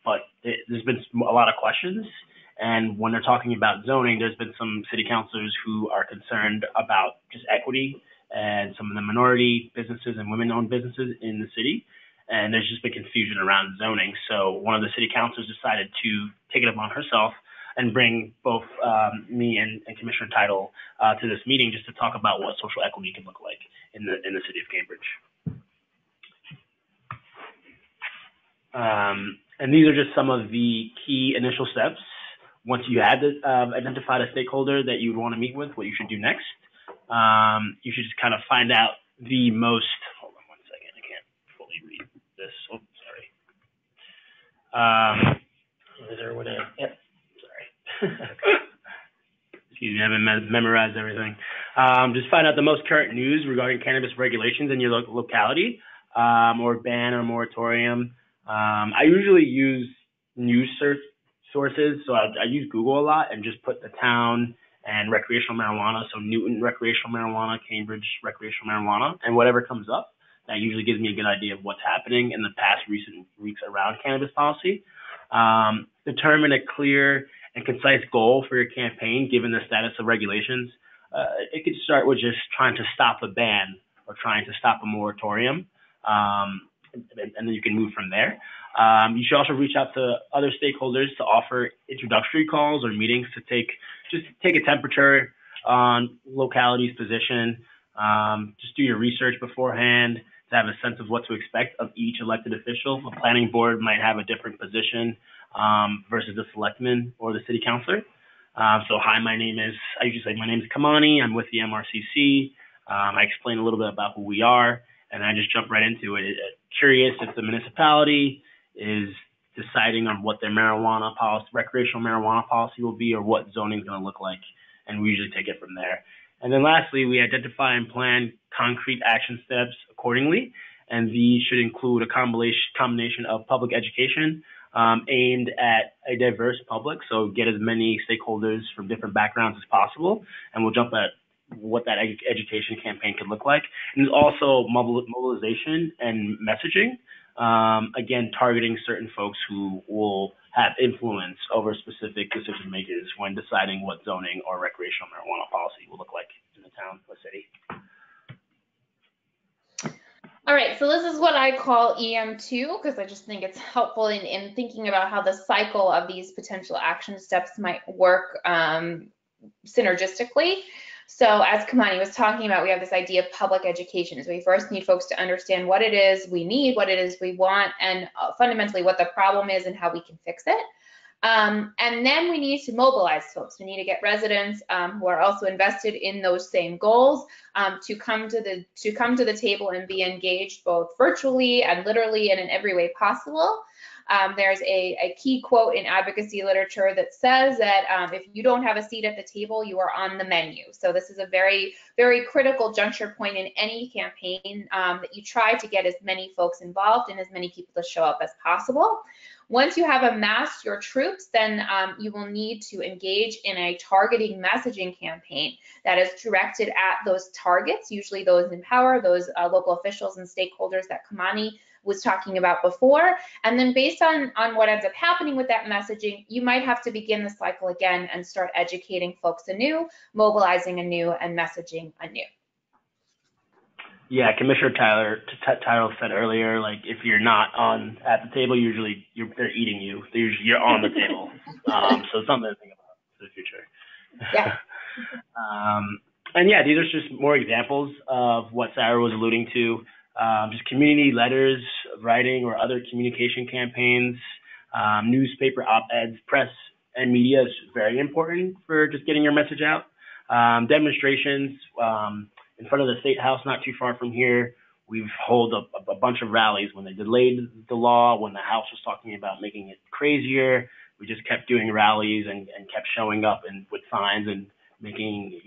But there's been a lot of questions. And when they're talking about zoning, there's been some city councilors who are concerned about just equity and some of the minority businesses and women-owned businesses in the city. And there's just been confusion around zoning. So one of the city councilors decided to take it upon herself and bring both me and Commissioner Title to this meeting just to talk about what social equity can look like in the city of Cambridge. And these are just some of the key initial steps. Once you had identified a stakeholder that you would want to meet with, what you should do next. You should just kind of find out the most, hold on one second, I can't fully read this. Oh, sorry. Is there a way to, yep, sorry. Excuse me, I haven't memorized everything. Just find out the most current news regarding cannabis regulations in your locality, or ban or moratorium. I usually use news sources, so I use Google a lot and just put the town and recreational marijuana, so Newton recreational marijuana, Cambridge recreational marijuana, and whatever comes up, That usually gives me a good idea of what's happening in the past recent weeks around cannabis policy. Determine a clear and concise goal for your campaign, given the status of regulations. It could start with just trying to stop a ban or trying to stop a moratorium, and then you can move from there. You should also reach out to other stakeholders to offer introductory calls or meetings to take a temperature on locality's position. Just do your research beforehand to have a sense of what to expect of each elected official. A planning board might have a different position versus the selectman or the city councilor. So hi, I usually say my name is Kamani. I'm with the MRCC. I explain a little bit about who we are, and I just jump right into it. Curious if the municipality is deciding on what their recreational marijuana policy will be, or what zoning is going to look like, and we usually take it from there. And then lastly, we identify and plan concrete action steps accordingly, and these should include a combination of public education aimed at a diverse public, so get as many stakeholders from different backgrounds as possible, and we'll jump at what that education campaign could look like. And also mobilization and messaging, again, targeting certain folks who will have influence over specific decision makers when deciding what zoning or recreational marijuana policy will look like in the town or city. All right, so this is what I call EM2 because I just think it's helpful in thinking about how the cycle of these potential action steps might work synergistically. So as Kamani was talking about, we have this idea of public education. So we first need folks to understand what it is we need, what it is we want, and fundamentally what the problem is and how we can fix it. And then we need to mobilize folks. We need to get residents who are also invested in those same goals to come to the table and be engaged both virtually and literally and in every way possible. There's a key quote in advocacy literature that says that if you don't have a seat at the table, you are on the menu. So this is a very, very critical juncture point in any campaign that you try to get as many folks involved and as many people to show up as possible. Once you have amassed your troops, then you will need to engage in a targeting messaging campaign that is directed at those targets, usually those in power, those local officials and stakeholders that Kamani was talking about before. And then based on what ends up happening with that messaging, you might have to begin the cycle again and start educating folks anew, mobilizing anew, and messaging anew. Yeah, Commissioner Tyler said earlier, like if you're not at the table, usually they're eating you. You're on the table. So something to think about for the future. Yeah. And yeah, these are just more examples of what Sarah was alluding to. Just community letters, writing, or other communication campaigns, newspaper op-eds, press, and media is very important for just getting your message out. Demonstrations in front of the State House, not too far from here. We've held a bunch of rallies when they delayed the law, when the House was talking about making it crazier. We just kept doing rallies and kept showing up with signs and making,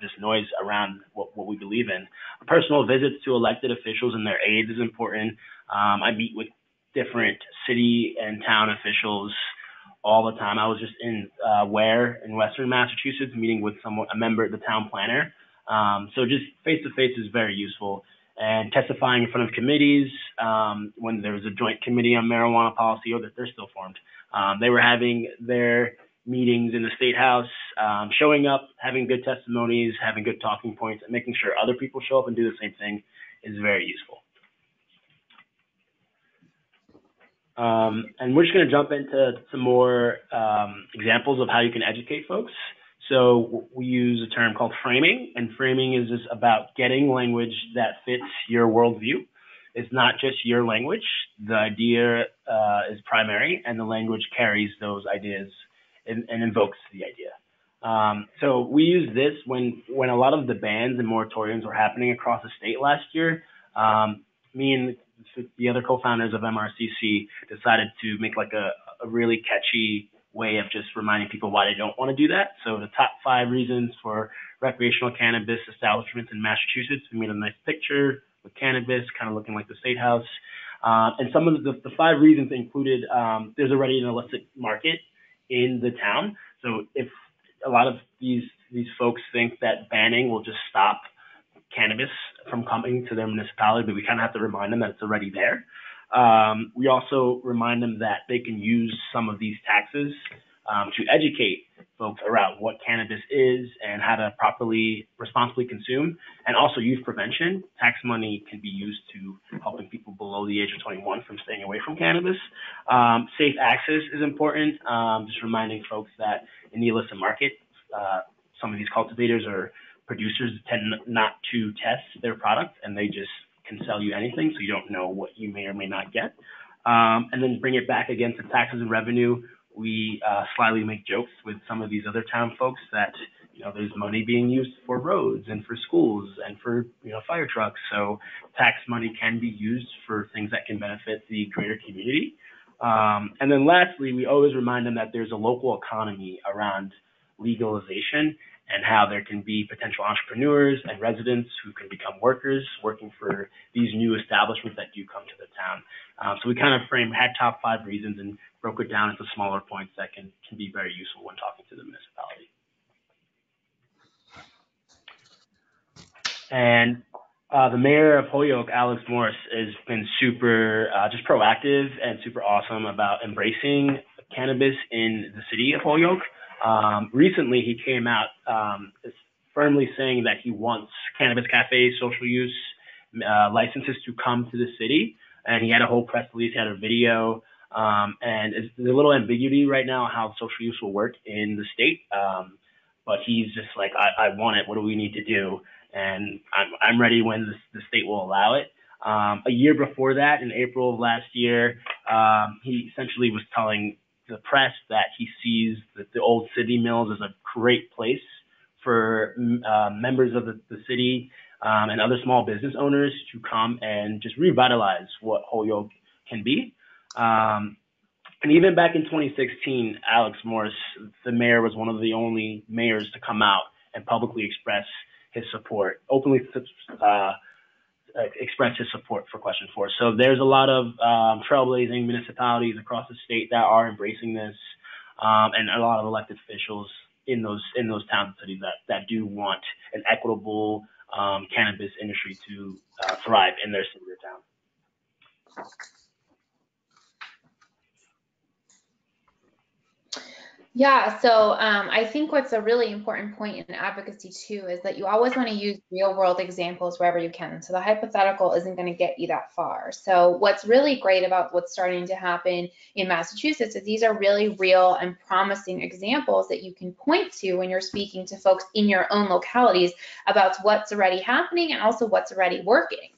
just noise around what we believe in. Personal visits to elected officials and their aides is important. I meet with different city and town officials all the time. I was just in Ware in Western Massachusetts meeting with a member of the town planner. So just face-to-face is very useful. And testifying in front of committees when there was a joint committee on marijuana policy, or that they're still formed. They were having their meetings in the State House, showing up, having good testimonies, having good talking points, and making sure other people show up and do the same thing is very useful. And we're just going to jump into some more examples of how you can educate folks. So we use a term called framing, and framing is just about getting language that fits your worldview. It's not just your language. The idea is primary, and the language carries those ideas and invokes the idea. So we use this when a lot of the bans and moratoriums were happening across the state last year. Me and the other co-founders of MRCC decided to make like a really catchy way of just reminding people why they don't want to do that. So the top 5 reasons for recreational cannabis establishments in Massachusetts. We made a nice picture with cannabis, kind of looking like the State House. And some of the 5 reasons included there's already an illicit market in the town. So if a lot of these folks think that banning will just stop cannabis from coming to their municipality, but we kind of have to remind them that it's already there. We also remind them that they can use some of these taxes to educate folks around what cannabis is and how to responsibly consume, and also youth prevention. Tax money can be used to helping people below the age of 21 from staying away from cannabis. Safe access is important. Just reminding folks that in the illicit market, some of these cultivators or producers tend not to test their product, and they just can sell you anything, so you don't know what you may or may not get. And then bring it back again to taxes and revenue. We slyly make jokes with some of these other town folks that, there's money being used for roads and for schools and for, fire trucks. So tax money can be used for things that can benefit the greater community. And then lastly, we always remind them that there's a local economy around legalization and how there can be potential entrepreneurs and residents who can become workers working for these new establishments that do come to the town. So we kind of had top 5 reasons and broke it down into smaller points that can be very useful when talking to the municipality. And the mayor of Holyoke, Alex Morris, has been super just proactive and super awesome about embracing cannabis in the city of Holyoke. Recently, he came out firmly saying that he wants cannabis cafes, social use licenses to come to the city. And he had a whole press release, he had a video. And there's a little ambiguity right now how social use will work in the state. But he's just like, I want it. What do we need to do? And I'm ready when the state will allow it. A year before that, in April of last year, he essentially was telling the press that he sees that the old city mills as a great place for members of the city and other small business owners to come and just revitalize what Holyoke can be. And even back in 2016, Alex Morris, the mayor, was one of the only mayors to come out and publicly express his support, openly express his support for Question 4. So there's a lot of trailblazing municipalities across the state that are embracing this, and a lot of elected officials in those towns and cities that do want an equitable cannabis industry to thrive in their city or town. Yeah, so I think what's a really important point in advocacy too is that you always want to use real world examples wherever you can. So the hypothetical isn't going to get you that far. So what's really great about what's starting to happen in Massachusetts is these are really real and promising examples that you can point to when you're speaking to folks in your own localities about what's already happening and also what's already working.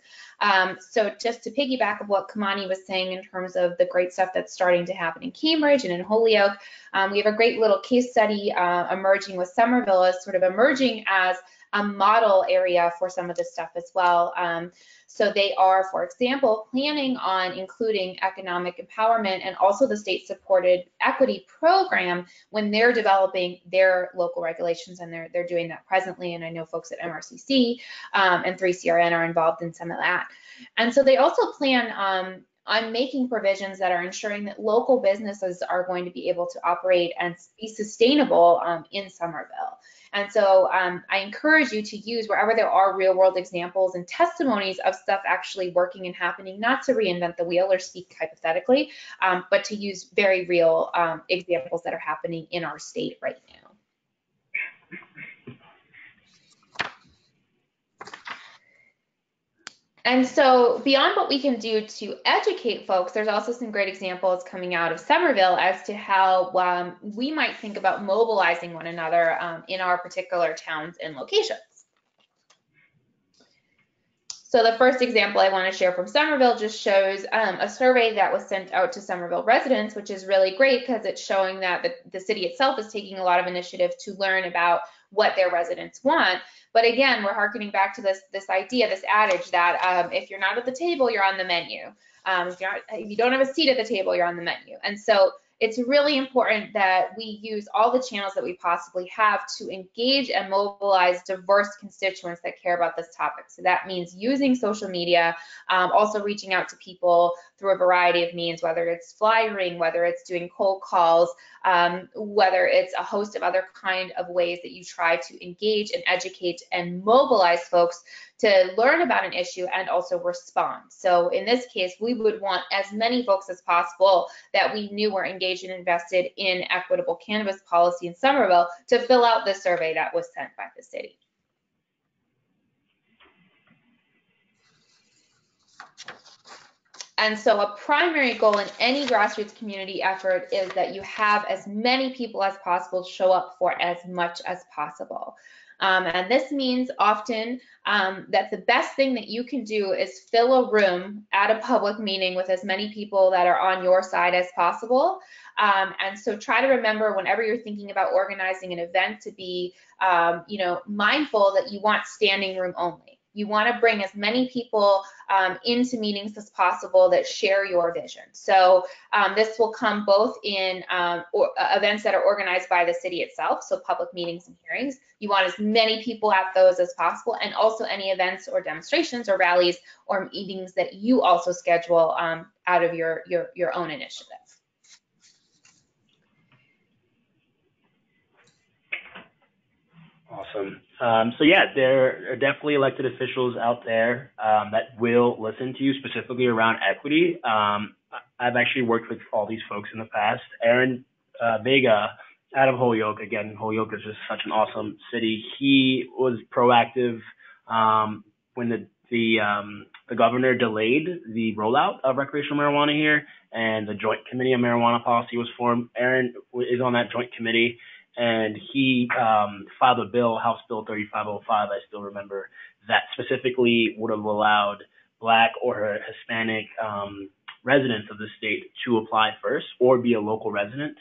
So just to piggyback of what Kamani was saying in terms of the great stuff that's starting to happen in Cambridge and in Holyoke, we have a great little case study emerging with Somerville as sort of emerging as a model area for some of this stuff as well. So they are, for example, planning on including economic empowerment and also the state-supported equity program when they're developing their local regulations, and they're doing that presently. And I know folks at MRCC and 3CRN are involved in some of that. And so they also plan on making provisions that are ensuring that local businesses are going to be able to operate and be sustainable in Somerville. And so I encourage you to use wherever there are real world examples and testimonies of stuff actually working and happening, not to reinvent the wheel or speak hypothetically, but to use very real examples that are happening in our state right now. And so beyond what we can do to educate folks, there's also some great examples coming out of Somerville as to how we might think about mobilizing one another in our particular towns and locations. So the first example I want to share from Somerville just shows a survey that was sent out to Somerville residents, which is really great because it's showing that the city itself is taking a lot of initiative to learn about what their residents want. But again, we're harkening back to this idea, this adage that if you're not at the table, you're on the menu. If you don't have a seat at the table, you're on the menu. And so it's really important that we use all the channels that we possibly have to engage and mobilize diverse constituents that care about this topic. So that means using social media, also reaching out to people through a variety of means, whether it's flyering, whether it's doing cold calls, whether it's a host of other kind of ways that you try to engage and educate and mobilize folks to learn about an issue and also respond. So in this case, we would want as many folks as possible that we knew were engaged and invested in equitable cannabis policy in Somerville to fill out the survey that was sent by the city. And so a primary goal in any grassroots community effort is that you have as many people as possible show up for as much as possible. And this means often that the best thing that you can do is fill a room at a public meeting with as many people that are on your side as possible. And so try to remember whenever you're thinking about organizing an event to be, mindful that you want standing room only. You want to bring as many people into meetings as possible that share your vision. So this will come both in events that are organized by the city itself, so public meetings and hearings. You want as many people at those as possible, and also any events or demonstrations or rallies or meetings that you also schedule out of your own initiative. Awesome. So yeah, there are definitely elected officials out there that will listen to you specifically around equity. I've actually worked with all these folks in the past. Aaron Vega out of Holyoke, again, Holyoke is just such an awesome city. He was proactive when the governor delayed the rollout of recreational marijuana here, and the Joint Committee on Marijuana Policy was formed. Aaron is on that joint committee. And he filed a bill, House Bill 3505, I still remember, that specifically would have allowed Black or Hispanic residents of the state to apply first or be a local resident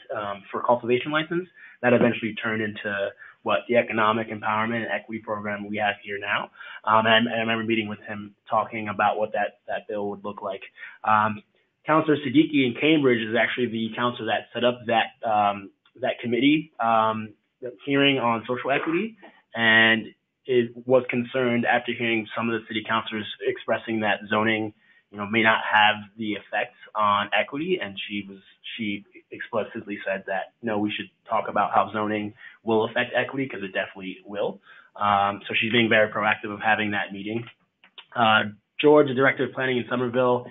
for cultivation license. That eventually turned into the economic empowerment and equity program we have here now. And I remember meeting with him talking about what that bill would look like. Councilor Siddiqui in Cambridge is actually the councilor that set up that committee hearing on social equity, and it was concerned after hearing some of the city councilors expressing that zoning, may not have the effects on equity, and she explicitly said that no, we should talk about how zoning will affect equity because it definitely will. So she's being very proactive of having that meeting. George, the director of planning in Somerville,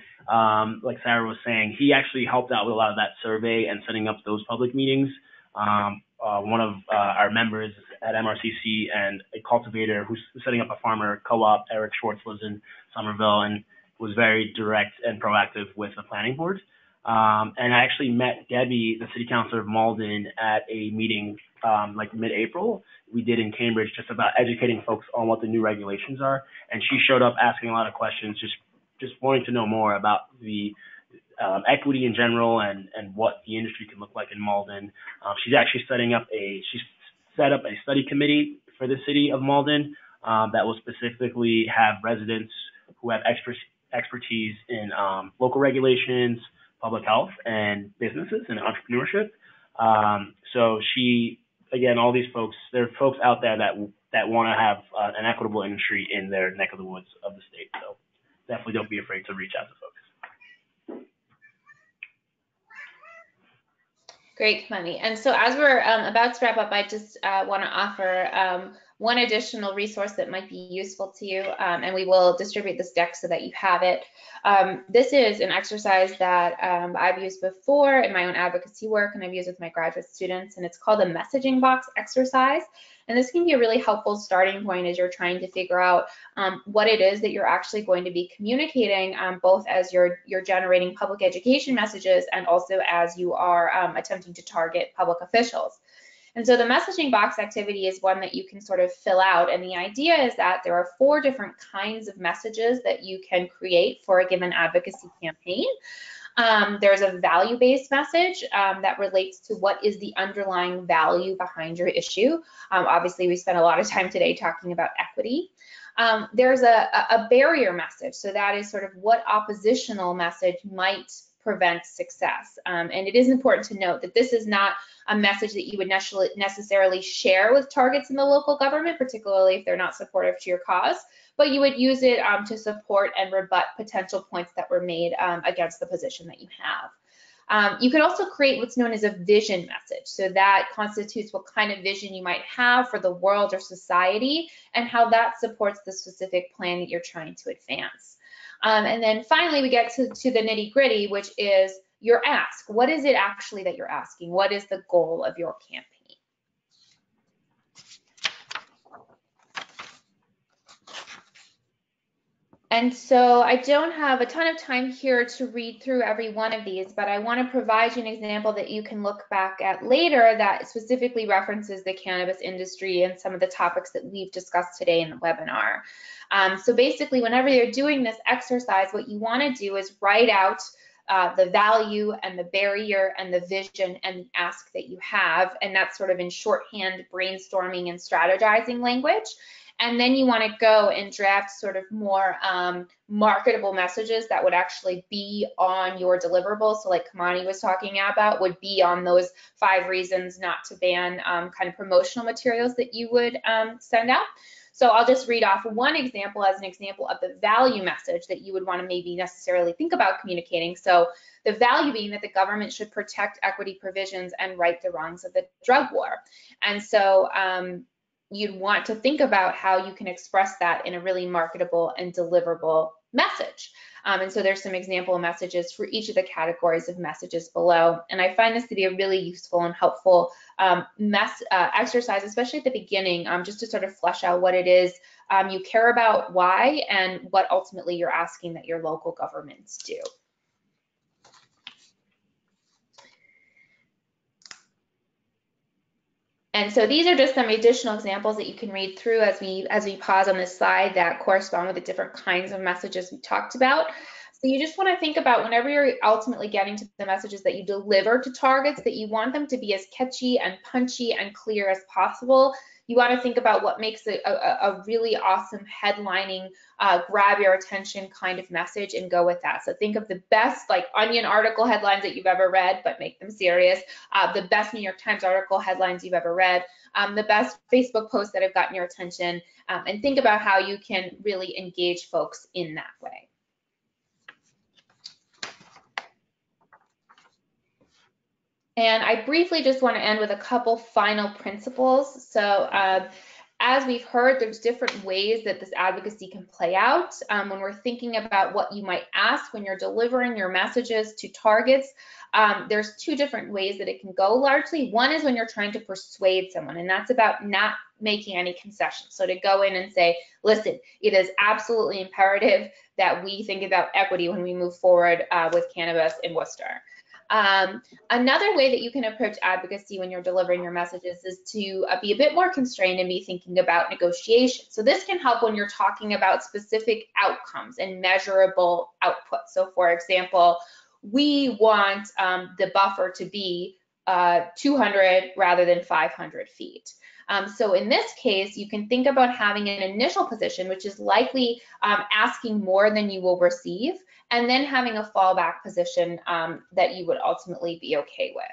like Sarah was saying, he actually helped out with a lot of that survey and setting up those public meetings. One of our members at MRCC and a cultivator who's setting up a farmer co-op, Eric Schwartz, lives in Somerville and was very direct and proactive with the planning board. And I actually met Debbie, the city councilor of Malden, at a meeting like mid-April we did in Cambridge, just about educating folks on what the new regulations are. And she showed up asking a lot of questions, just wanting to know more about the equity in general and what the industry can look like in Malden. She's actually set up a study committee for the city of Malden that will specifically have residents who have expertise in local regulations, public health, and businesses and entrepreneurship. So again, all these folks, there are folks out there that want to have an equitable industry in their neck of the woods of the state. So definitely don't be afraid to reach out to folks. Great, Kimani. And so as we're about to wrap up, I just want to offer one additional resource that might be useful to you, and we will distribute this deck so that you have it. This is an exercise that I've used before in my own advocacy work, and I've used with my graduate students, and it's called the messaging box exercise. And this can be a really helpful starting point as you're trying to figure out what it is that you're actually going to be communicating, both as you're generating public education messages and also as you are attempting to target public officials. And so the messaging box activity is one that you can sort of fill out. And the idea is that there are 4 different kinds of messages that you can create for a given advocacy campaign. There's a value-based message that relates to what is the underlying value behind your issue. Obviously, we spent a lot of time today talking about equity. There's a barrier message. So that is sort of what oppositional message might prevent success. And it is important to note that this is not a message that you would necessarily share with targets in the local government, particularly if they're not supportive to your cause, but you would use it to support and rebut potential points that were made against the position that you have. You could also create what's known as a vision message. So that constitutes what kind of vision you might have for the world or society and how that supports the specific plan that you're trying to advance. And then finally, we get to the nitty gritty, which is your ask. What is it actually that you're asking? What is the goal of your campaign? And so I don't have a ton of time here to read through every one of these, but I want to provide you an example that you can look back at later that specifically references the cannabis industry and some of the topics that we've discussed today in the webinar. So basically, whenever you're doing this exercise, what you want to do is write out the value and the barrier and the vision and the ask that you have, and that's sort of in shorthand brainstorming and strategizing language. And then you want to go and draft sort of more marketable messages that would actually be on your deliverables. So like Kamani was talking about, would be on those 5 reasons not to ban kind of promotional materials that you would send out. So I'll just read off one example as an example of the value message that you would want to maybe necessarily think about communicating. So the value being that the government should protect equity provisions and right the wrongs of the drug war. And so you'd want to think about how you can express that in a really marketable and deliverable message. And so there's some example messages for each of the categories of messages below. And I find this to be a really useful and helpful exercise, especially at the beginning, just to sort of flesh out what it is you care about, why, and what ultimately you're asking that your local governments do. And so these are just some additional examples that you can read through as we pause on this slide that correspond with the different kinds of messages we talked about. So you just want to think about whenever you're ultimately getting to the messages that you deliver to targets, that you want them to be as catchy and punchy and clear as possible. You want to think about what makes a really awesome headlining, grab your attention kind of message and go with that. So think of the best like Onion article headlines that you've ever read, but make them serious. The best New York Times article headlines you've ever read. The best Facebook posts that have gotten your attention. And think about how you can really engage folks in that way. And I briefly just want to end with a couple final principles. So as we've heard, there's different ways that this advocacy can play out. When we're thinking about what you might ask when you're delivering your messages to targets, there's 2 different ways that it can go largely. One is when you're trying to persuade someone, and that's about not making any concessions. So to go in and say, listen, it is absolutely imperative that we think about equity when we move forward with cannabis in Worcester. Another way that you can approach advocacy when you're delivering your messages is to be a bit more constrained and be thinking about negotiation. So this can help when you're talking about specific outcomes and measurable output. So for example, we want the buffer to be 200 rather than 500 feet. So in this case, you can think about having an initial position, which is likely asking more than you will receive, and then having a fallback position that you would ultimately be okay with.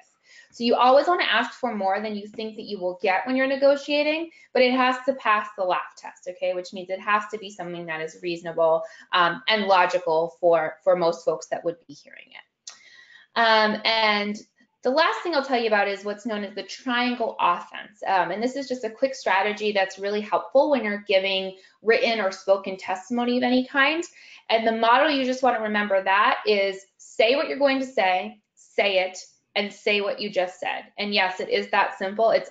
So you always want to ask for more than you think that you will get when you're negotiating, but it has to pass the laugh test, okay? Which means it has to be something that is reasonable and logical for most folks that would be hearing it. And the last thing I'll tell you about is what's known as the triangle offense. And this is just a quick strategy that's really helpful when you're giving written or spoken testimony of any kind. And the model you just want to remember that is say what you're going to say it, and say what you just said. And yes, it is that simple. It's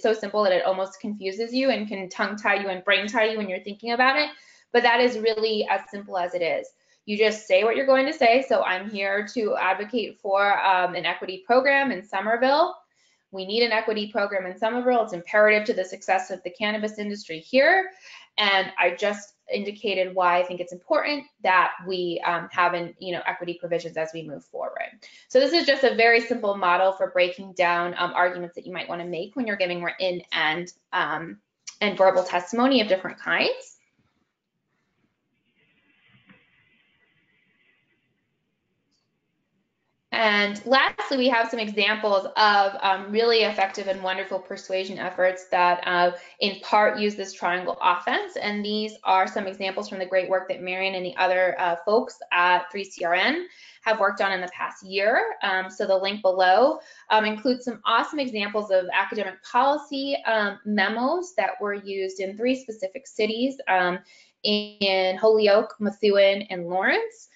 so simple that it almost confuses you and can tongue tie you and brain tie you when you're thinking about it. But that is really as simple as it is. You just say what you're going to say. So I'm here to advocate for an equity program in Somerville. We need an equity program in Somerville. It's imperative to the success of the cannabis industry here. And I just indicated why I think it's important that we have equity provisions as we move forward. So this is just a very simple model for breaking down arguments that you might want to make when you're giving written and verbal testimony of different kinds. And lastly, we have some examples of really effective and wonderful persuasion efforts that in part use this triangle offense. And these are some examples from the great work that Marion and the other folks at 3CRN have worked on in the past year. So the link below includes some awesome examples of academic policy memos that were used in 3 specific cities in Holyoke, Methuen, and Lawrence.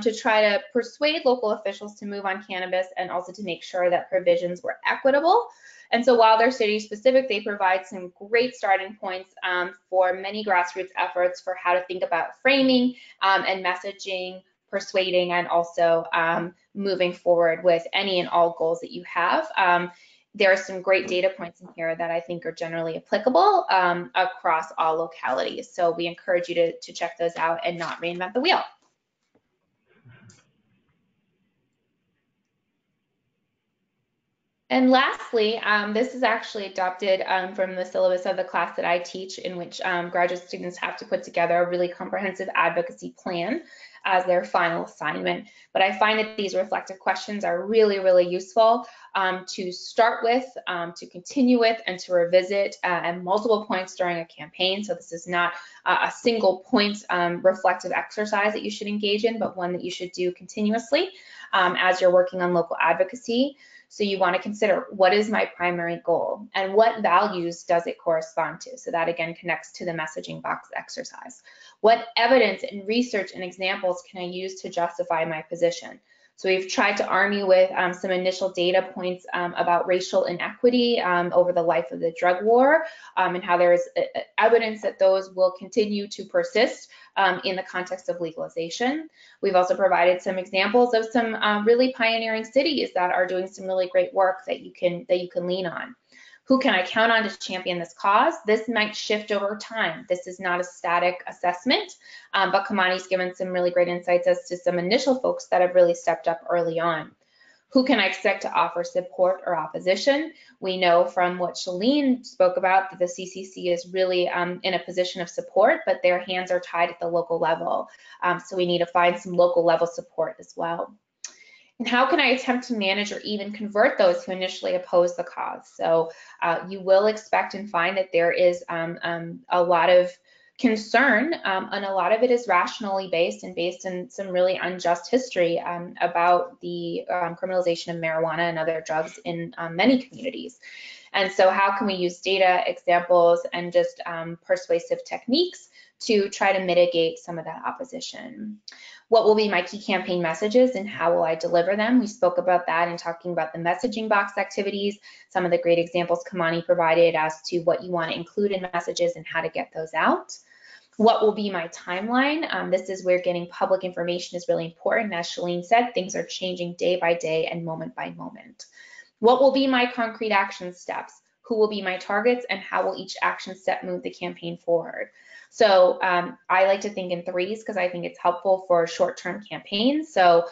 To try to persuade local officials to move on cannabis and also to make sure that provisions were equitable. And so while they're city specific, they provide some great starting points for many grassroots efforts for how to think about framing and messaging, persuading, and also moving forward with any and all goals that you have. There are some great data points in here that I think are generally applicable across all localities. So we encourage you to check those out and not reinvent the wheel. And lastly, this is actually adopted from the syllabus of the class that I teach, in which graduate students have to put together a really comprehensive advocacy plan as their final assignment. But I find that these reflective questions are really, really useful to start with, to continue with, and to revisit at multiple points during a campaign. So this is not a single point reflective exercise that you should engage in, but one that you should do continuously as you're working on local advocacy. So you want to consider, what is my primary goal and what values does it correspond to? So that again connects to the messaging box exercise. What evidence and research and examples can I use to justify my position? So we've tried to arm you with some initial data points about racial inequity over the life of the drug war and how there is evidence that those will continue to persist in the context of legalization. We've also provided some examples of some really pioneering cities that are doing some really great work that you can lean on. Who can I count on to champion this cause? This might shift over time. This is not a static assessment, but Kamani's given some really great insights as to some initial folks that have really stepped up early on. Who can I expect to offer support or opposition? We know from what Shalene spoke about that the CCC is really in a position of support, but their hands are tied at the local level. So we need to find some local level support as well. And how can I attempt to manage or even convert those who initially oppose the cause? So you will expect and find that there is a lot of concern, and a lot of it is rationally based and based in some really unjust history about the criminalization of marijuana and other drugs in many communities. And so how can we use data, examples, and just persuasive techniques to try to mitigate some of that opposition? What will be my key campaign messages and how will I deliver them? We spoke about that in talking about the messaging box activities, some of the great examples Kamani provided as to what you want to include in messages and how to get those out. What will be my timeline? This is where getting public information is really important. As Shalene said, things are changing day by day and moment by moment. What will be my concrete action steps? Who will be my targets and how will each action step move the campaign forward? So I like to think in threes because I think it's helpful for short-term campaigns. So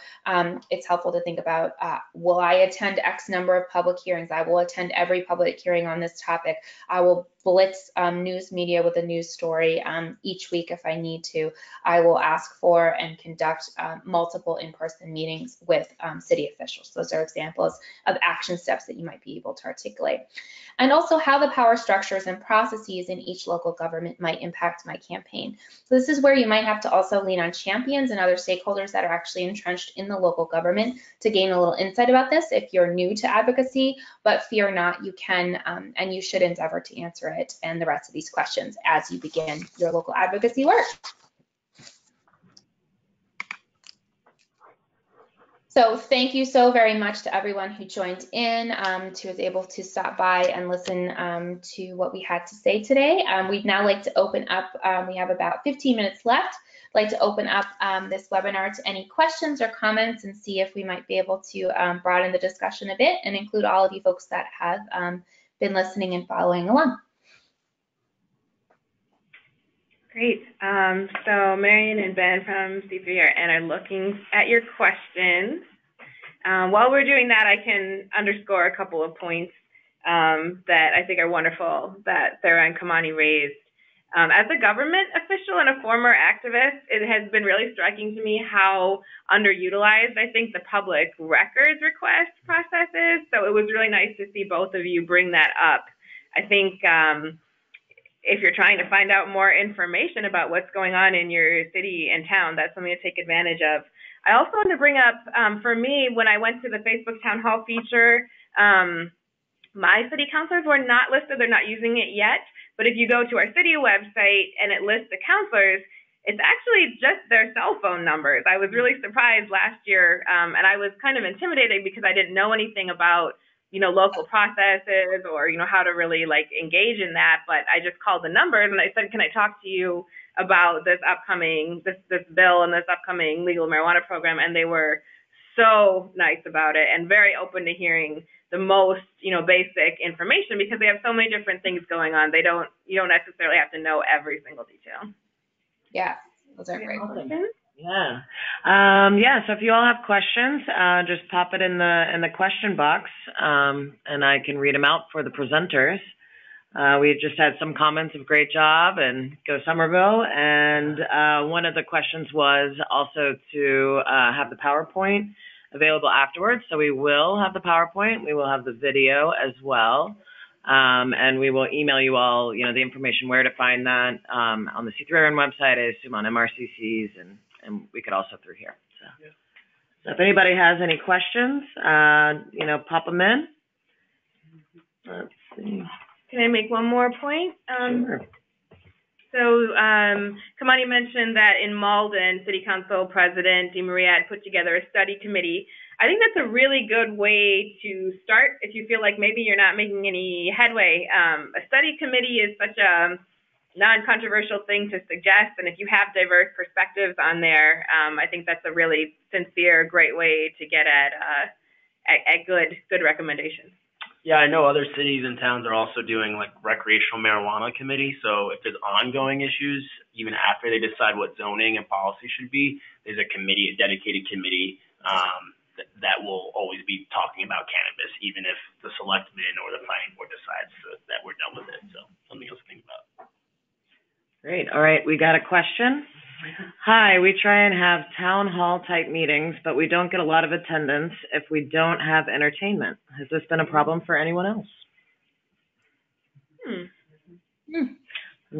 it's helpful to think about, will I attend X number of public hearings? I will attend every public hearing on this topic. I will blitz news media with a news story each week if I need to. I will ask for and conduct multiple in-person meetings with city officials. Those are examples of action steps that you might be able to articulate. And also how the power structures and processes in each local government might impact my campaign. So this is where you might have to also lean on champions and other stakeholders that are actually entrenched in the local government to gain a little insight about this if you're new to advocacy, but fear not, you can and you should endeavor to answer it and the rest of these questions as you begin your local advocacy work. So thank you so very much to everyone who joined in, to was able to stop by and listen to what we had to say today. We'd now like to open up, we have about 15 minutes left. I'd like to open up this webinar to any questions or comments and see if we might be able to broaden the discussion a bit and include all of you folks that have been listening and following along. Great. So Marion and Ben from C3RN are looking at your questions. While we're doing that, I can underscore a couple of points that I think are wonderful that Sarah and Kamani raised. As a government official and a former activist, it has been really striking to me how underutilized I think the public records request process is. So it was really nice to see both of you bring that up. I think if you're trying to find out more information about what's going on in your city and town, that's something to take advantage of. I also want to bring up, for me, when I went to the Facebook Town Hall feature, my city councilors were not listed. They're not using it yet. But if you go to our city website and it lists the counselors, it's actually just their cell phone numbers. I was really surprised last year, and I was kind of intimidated because I didn't know anything about, local processes or, how to really like engage in that. But I just called the numbers and I said, can I talk to you about this upcoming, this bill and this upcoming legal marijuana program? And they were so nice about it and very open to hearing the most, basic information because they have so many different things going on. You don't necessarily have to know every single detail. Yeah, those are great. Yeah. So if you all have questions, just pop it in the question box, and I can read them out for the presenters. We just had some comments of great job and go Somerville. And one of the questions was also to have the PowerPoint available afterwards. So we will have the PowerPoint. We will have the video as well. And we will email you all, the information where to find that on the C3RN website, I assume on MRCC's, and we could also through here. So if anybody has any questions, pop them in. Let's see. Can I make one more point? Sure. So Kamani mentioned that in Malden, City Council President DeMaria had put together a study committee. I think that's a really good way to start if you feel like maybe you're not making any headway. A study committee is such a non-controversial thing to suggest, and if you have diverse perspectives on there, I think that's a really sincere, great way to get at good recommendations. Yeah, I know other cities and towns are also doing like recreational marijuana committee. So if there's ongoing issues, even after they decide what zoning and policy should be, there's a committee, a dedicated committee that will always be talking about cannabis, even if the selectmen or the planning board decides that we're done with it. So something else to think about. Great. All right, we got a question. Hi, we try and have town hall type meetings, but we don't get a lot of attendance if we don't have entertainment. Has this been a problem for anyone else? I'm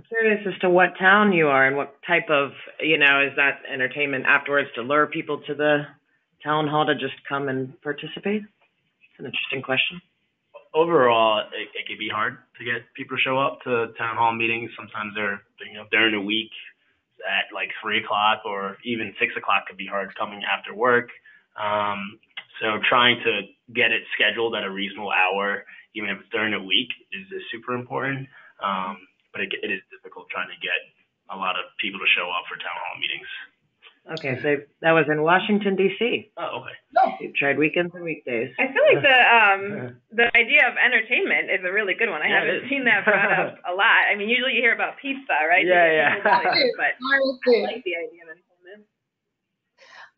curious as to what town you are and what type of, is that entertainment afterwards to lure people to the town hall to just come and participate? It's an interesting question. Overall, it can be hard to get people to show up to town hall meetings. Sometimes they're during the week at like 3 o'clock or even 6 o'clock could be hard coming after work. So trying to get it scheduled at a reasonable hour, even if it's during the week, is super important. But it is difficult trying to get a lot of people to show up for town hall meetings. Okay, so that was in Washington, D.C. Oh, okay. You tried weekends and weekdays. I feel like the idea of entertainment is a really good one. I haven't seen that brought up a lot. I mean, usually you hear about pizza, right? Yeah. But I like the idea of entertainment.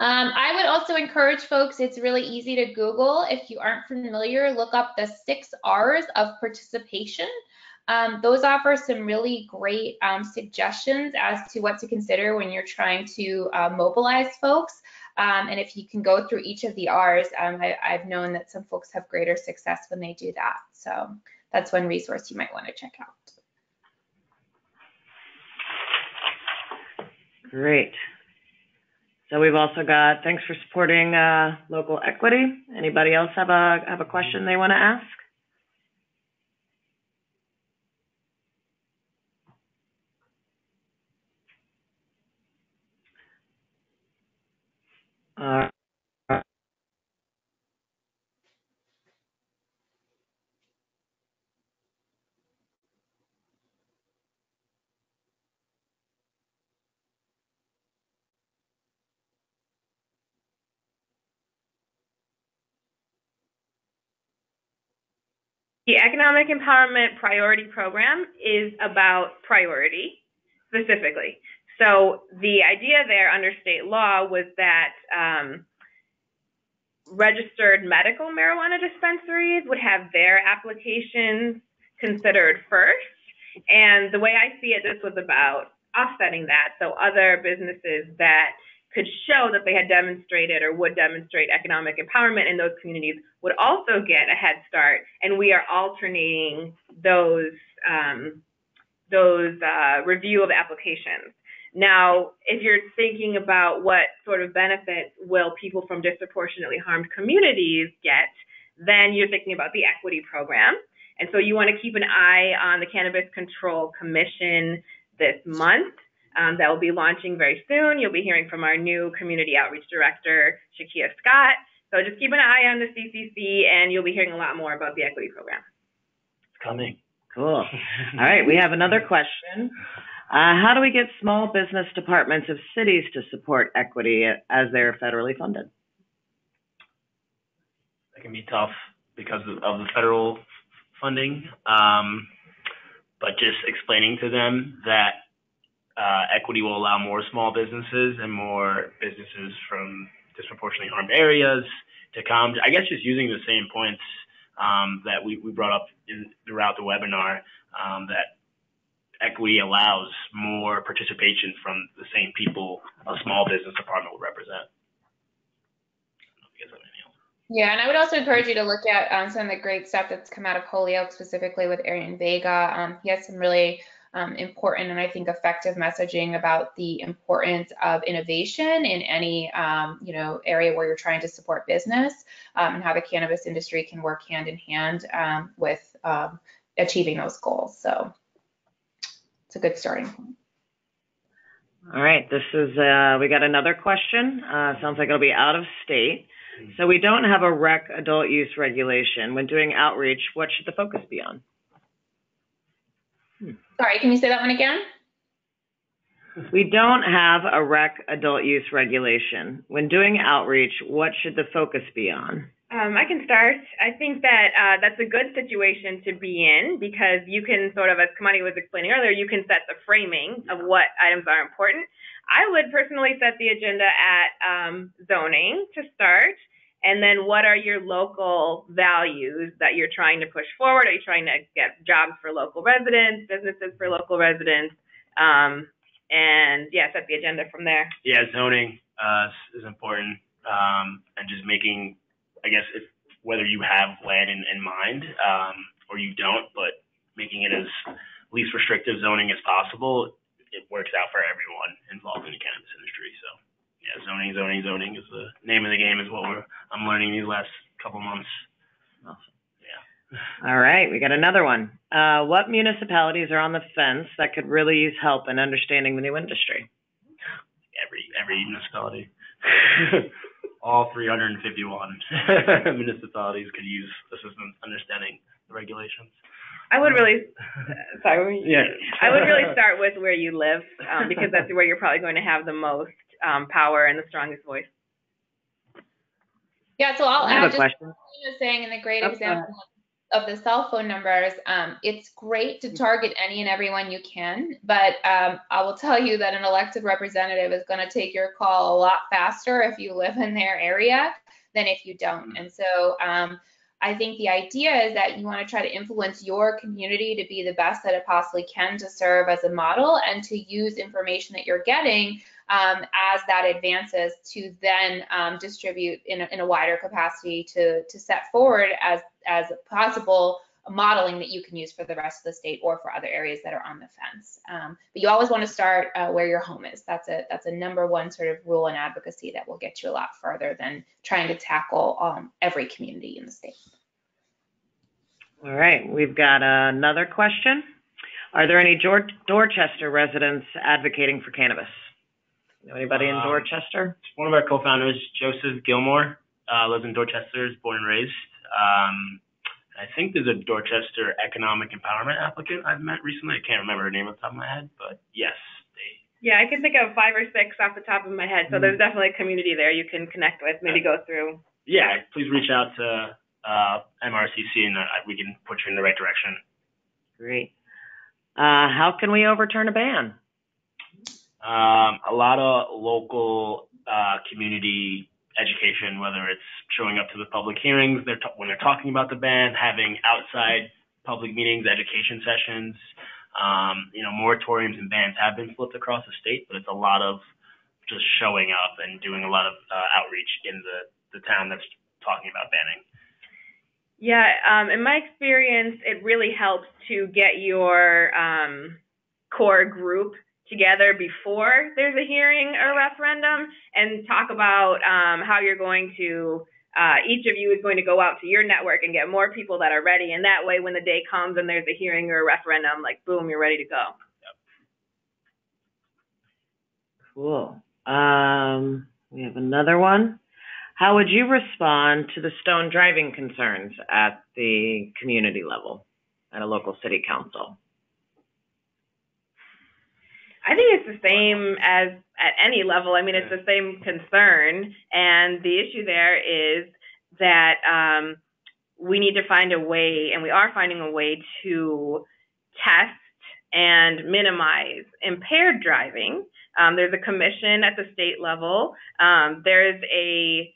I would also encourage folks, it's really easy to Google. If you aren't familiar, look up the 6 R's of participation. Those offer some really great suggestions as to what to consider when you're trying to mobilize folks. And if you can go through each of the R's, I've known that some folks have greater success when they do that. So that's one resource you might want to check out. Great. So we've also got, thanks for supporting local equity. Anybody else have a question they want to ask? The Economic Empowerment Priority Program is about priority specifically. So the idea there under state law was that registered medical marijuana dispensaries would have their applications considered first, And the way I see it, this was about offsetting that. So other businesses that could show that they had demonstrated or would demonstrate economic empowerment in those communities would also get a head start. And we are alternating those review of applications. Now, if you're thinking about what sort of benefits will people from disproportionately harmed communities get, then you're thinking about the equity program. And so you want to keep an eye on the Cannabis Control Commission this month. That will be launching very soon. You'll be hearing from our new community outreach director, Shakia Scott. So just keep an eye on the CCC, and you'll be hearing a lot more about the equity program. It's coming. Cool. All right, we have another question. How do we get small business departments of cities to support equity as they're federally funded? That can be tough because of the federal funding, but just explaining to them that equity will allow more small businesses and more businesses from disproportionately harmed areas to come. I guess just using the same points that we brought up throughout the webinar, that equity allows more participation from the same people a small business department would represent. Yeah, and I would also encourage you to look at some of the great stuff that's come out of Holyoke, specifically with Arian Vega. He has some really important and I think effective messaging about the importance of innovation in any area where you're trying to support business, and how the cannabis industry can work hand in hand with achieving those goals. So it's a good starting point. All right, this is we got another question. Sounds like it'll be out of state. So we don't have a rec adult use regulation. When doing outreach, what should the focus be on? Sorry, can you say that one again? We don't have a rec adult use regulation. When doing outreach, what should the focus be on? I can start. I think that that's a good situation to be in, because you can sort of, as Kamani was explaining earlier, you can set the framing of what items are important. I would personally set the agenda at zoning to start, and then what are your local values that you're trying to push forward? Are you trying to get jobs for local residents, businesses for local residents? And yeah, set the agenda from there. Yeah, zoning is important, and just making, I guess, whether you have land in mind or you don't, but making it as least restrictive zoning as possible, it works out for everyone involved in the cannabis industry. So yeah, zoning is the name of the game, is what I'm learning these last couple months. Awesome. Yeah. All right, we got another one. What municipalities are on the fence that could really use help in understanding the new industry? Every municipality. All 351 municipalities could use assistance understanding the regulations. I would really, sorry. Yeah. I would really start with where you live, because that's where you're probably going to have the most power and the strongest voice. Yeah, so I'll add just question. what you were saying in the great example of the cell phone numbers. It's great to target any and everyone you can, but I will tell you that an elected representative is going to take your call a lot faster if you live in their area than if you don't. And so I think the idea is that you want to try to influence your community to be the best that it possibly can to serve as a model, and to use information that you're getting as that advances to then distribute in a wider capacity to set forward as possible modeling that you can use for the rest of the state or for other areas that are on the fence. But you always want to start where your home is. That's a number one sort of rule in advocacy that will get you a lot further than trying to tackle every community in the state. All right, we've got another question. Are there any Dorchester residents advocating for cannabis? Know anybody in Dorchester? One of our co-founders, Joseph Gilmore, lives in Dorchester, is born and raised. I think there's a Dorchester economic empowerment applicant I've met recently. I can't remember her name off the top of my head, but yes. Yeah, I can think of 5 or 6 off the top of my head. So there's definitely a community there you can connect with, maybe go through. Yeah, please reach out to MRCC and we can put you in the right direction. Great. How can we overturn a ban? A lot of local community education, whether it's showing up to the public hearings when they're talking about the ban, having outside public meetings, education sessions, Moratoriums and bans have been flipped across the state, but it's a lot of just showing up and doing a lot of outreach in the town that's talking about banning. Yeah, in my experience, it really helps to get your core group together before there's a hearing or referendum and talk about how you're going to, each of you is going to go out to your network and get more people that are ready. And that way, when the day comes and there's a hearing or a referendum, like, boom, you're ready to go. Yep. Cool. We have another one. How would you respond to the stone driving concerns at the community level, at a local city council? I think it's the same as at any level. I mean, it's the same concern. And the issue there is that we need to find a way, and we are finding a way to test and minimize impaired driving. There's a commission at the state level. There's a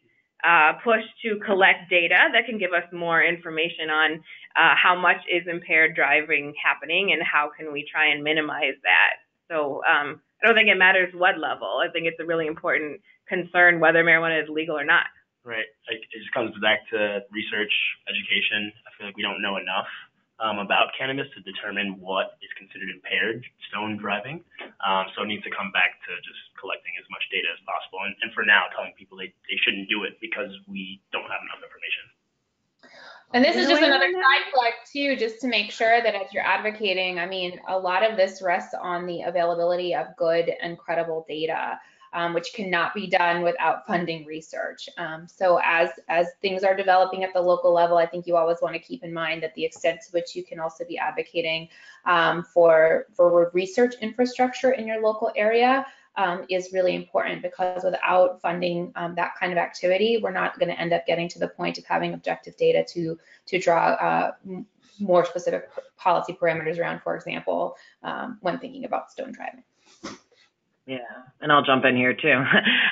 push to collect data that can give us more information on how much is impaired driving happening and how can we try and minimize that. So I don't think it matters what level. I think it's a really important concern whether marijuana is legal or not. Right. It just comes back to research, education. I feel like we don't know enough about cannabis to determine what is considered impaired stone driving. So it needs to come back to just collecting as much data as possible. And for now, telling people they shouldn't do it because we don't have enough information. And this is just another side plug too, just to make sure that as you're advocating, I mean, a lot of this rests on the availability of good and credible data, which cannot be done without funding research. So as things are developing at the local level, I think you always want to keep in mind that the extent to which you can also be advocating for research infrastructure in your local area is really important, because without funding that kind of activity, we're not going to end up getting to the point of having objective data to draw more specific policy parameters around, for example, when thinking about stone driving. Yeah, and I'll jump in here too.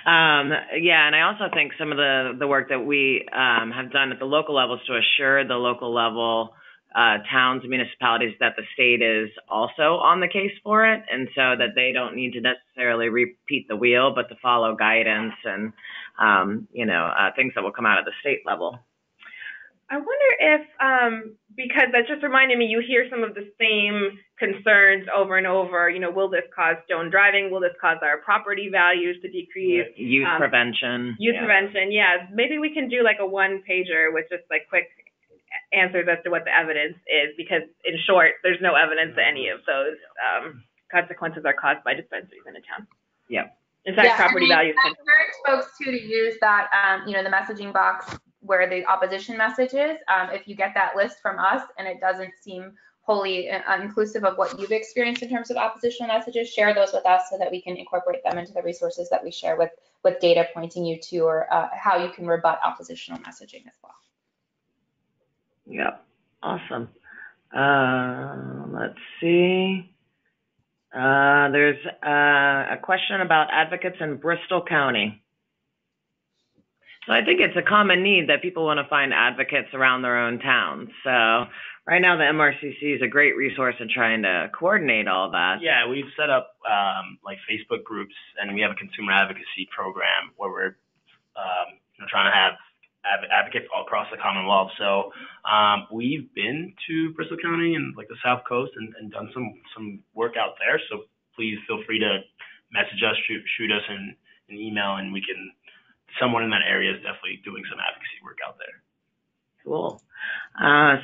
Yeah, and I also think some of the work that we have done at the local level is to assure the local level towns and municipalities that the state is also on the case for it, and so that they don't need to necessarily repeat the wheel, but to follow guidance and things that will come out of the state level. I wonder if, because that just reminded me, you hear some of the same concerns over and over. Will this cause stone driving? Will this cause our property values to decrease? Youth prevention. Youth prevention, yeah. Maybe we can do like a one-pager with just like quick answers as to what the evidence is, because in short, there's no evidence that any of those consequences are caused by dispensaries in a town. Yep. In fact, property values. I encourage folks too to use that, the messaging box where the opposition message is. If you get that list from us and it doesn't seem wholly inclusive of what you've experienced in terms of oppositional messages, share those with us so that we can incorporate them into the resources that we share with data pointing you to or how you can rebut oppositional messaging as well. Yep. Awesome. Let's see. There's a question about advocates in Bristol County. So I think it's a common need that people want to find advocates around their own towns. So right now the MRCC is a great resource in trying to coordinate all that. Yeah, we've set up like Facebook groups, and we have a consumer advocacy program where we're trying to have advocates all across the Commonwealth. So we've been to Bristol County and like the South Coast and done some work out there. So please feel free to message us, shoot us an email, and we can. Someone in that area is definitely doing some advocacy work out there. Cool.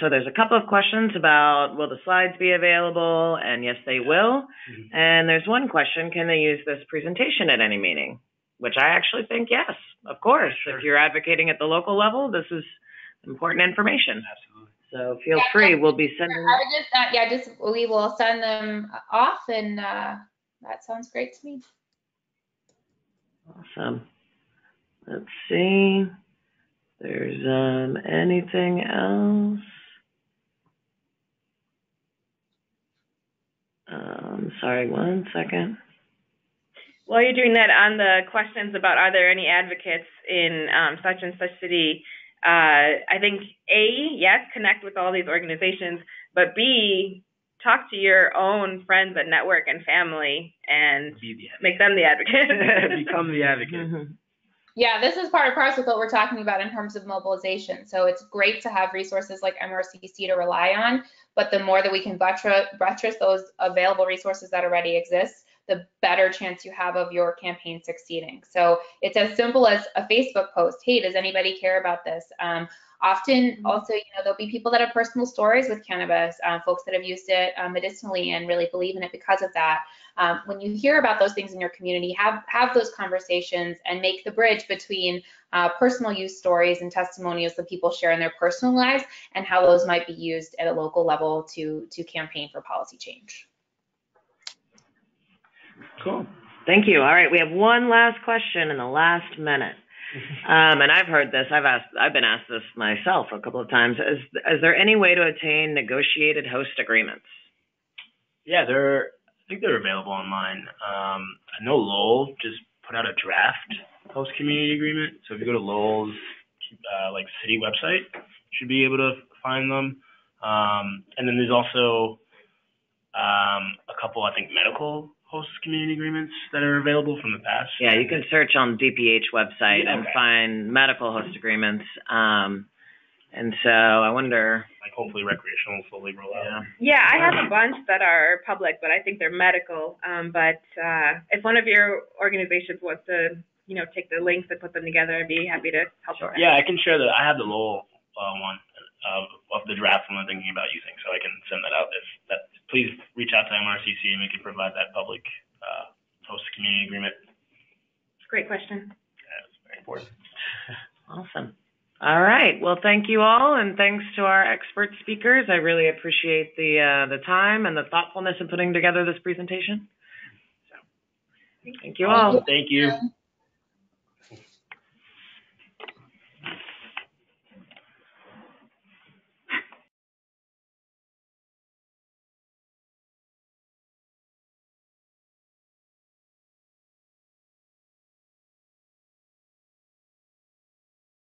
So there's a couple of questions about, will the slides be available? And yes, they will. Mm-hmm. And there's one question, can they use this presentation at any meeting? Which I actually think, yes, of course. Sure. If you're advocating at the local level, this is important information. Absolutely. So feel free. We'll be sending. We will send them off, and that sounds great to me. Awesome. Let's see. There's anything else? Sorry, one second. While you're doing that, on the questions about are there any advocates in such and such city, I think A, yes, connect with all these organizations, but B, talk to your own friends at network and family and make them the advocate. Become the advocate. Mm-hmm. Yeah, this is part of parcel of what we're talking about in terms of mobilization. So it's great to have resources like MRCC to rely on, but the more that we can buttress those available resources that already exist, the better chance you have of your campaign succeeding. So it's as simple as a Facebook post. Hey, does anybody care about this? Often also, there'll be people that have personal stories with cannabis, folks that have used it medicinally and really believe in it because of that. When you hear about those things in your community, have those conversations and make the bridge between personal use stories and testimonials that people share in their personal lives and how those might be used at a local level to campaign for policy change. Cool. Thank you. All right, we have one last question in the last minute. And I've heard this. I've been asked this myself a couple of times. Is there any way to attain negotiated host agreements? Yeah, I think they're available online. I know Lowell just put out a draft host community agreement. So if you go to Lowell's city website, you should be able to find them. And then there's also a couple, I think, medical host community agreements that are available from the past. Yeah, you can search on DPH website and find medical host agreements. And so I wonder, like, hopefully recreational will slowly roll out. Yeah, I have a bunch that are public, but I think they're medical. But if one of your organizations wants to, take the links and put them together, I'd be happy to help. Sure. Yeah, I can share I have the Lowell one of the draft one I'm thinking about using, so I can send that out. Please reach out to MRCC and we can provide that public host community agreement. It's a great question. Yeah, it's very important. Awesome. All right. Well, thank you all, and thanks to our expert speakers. I really appreciate the time and the thoughtfulness in putting together this presentation. So, thank you all. Thank you.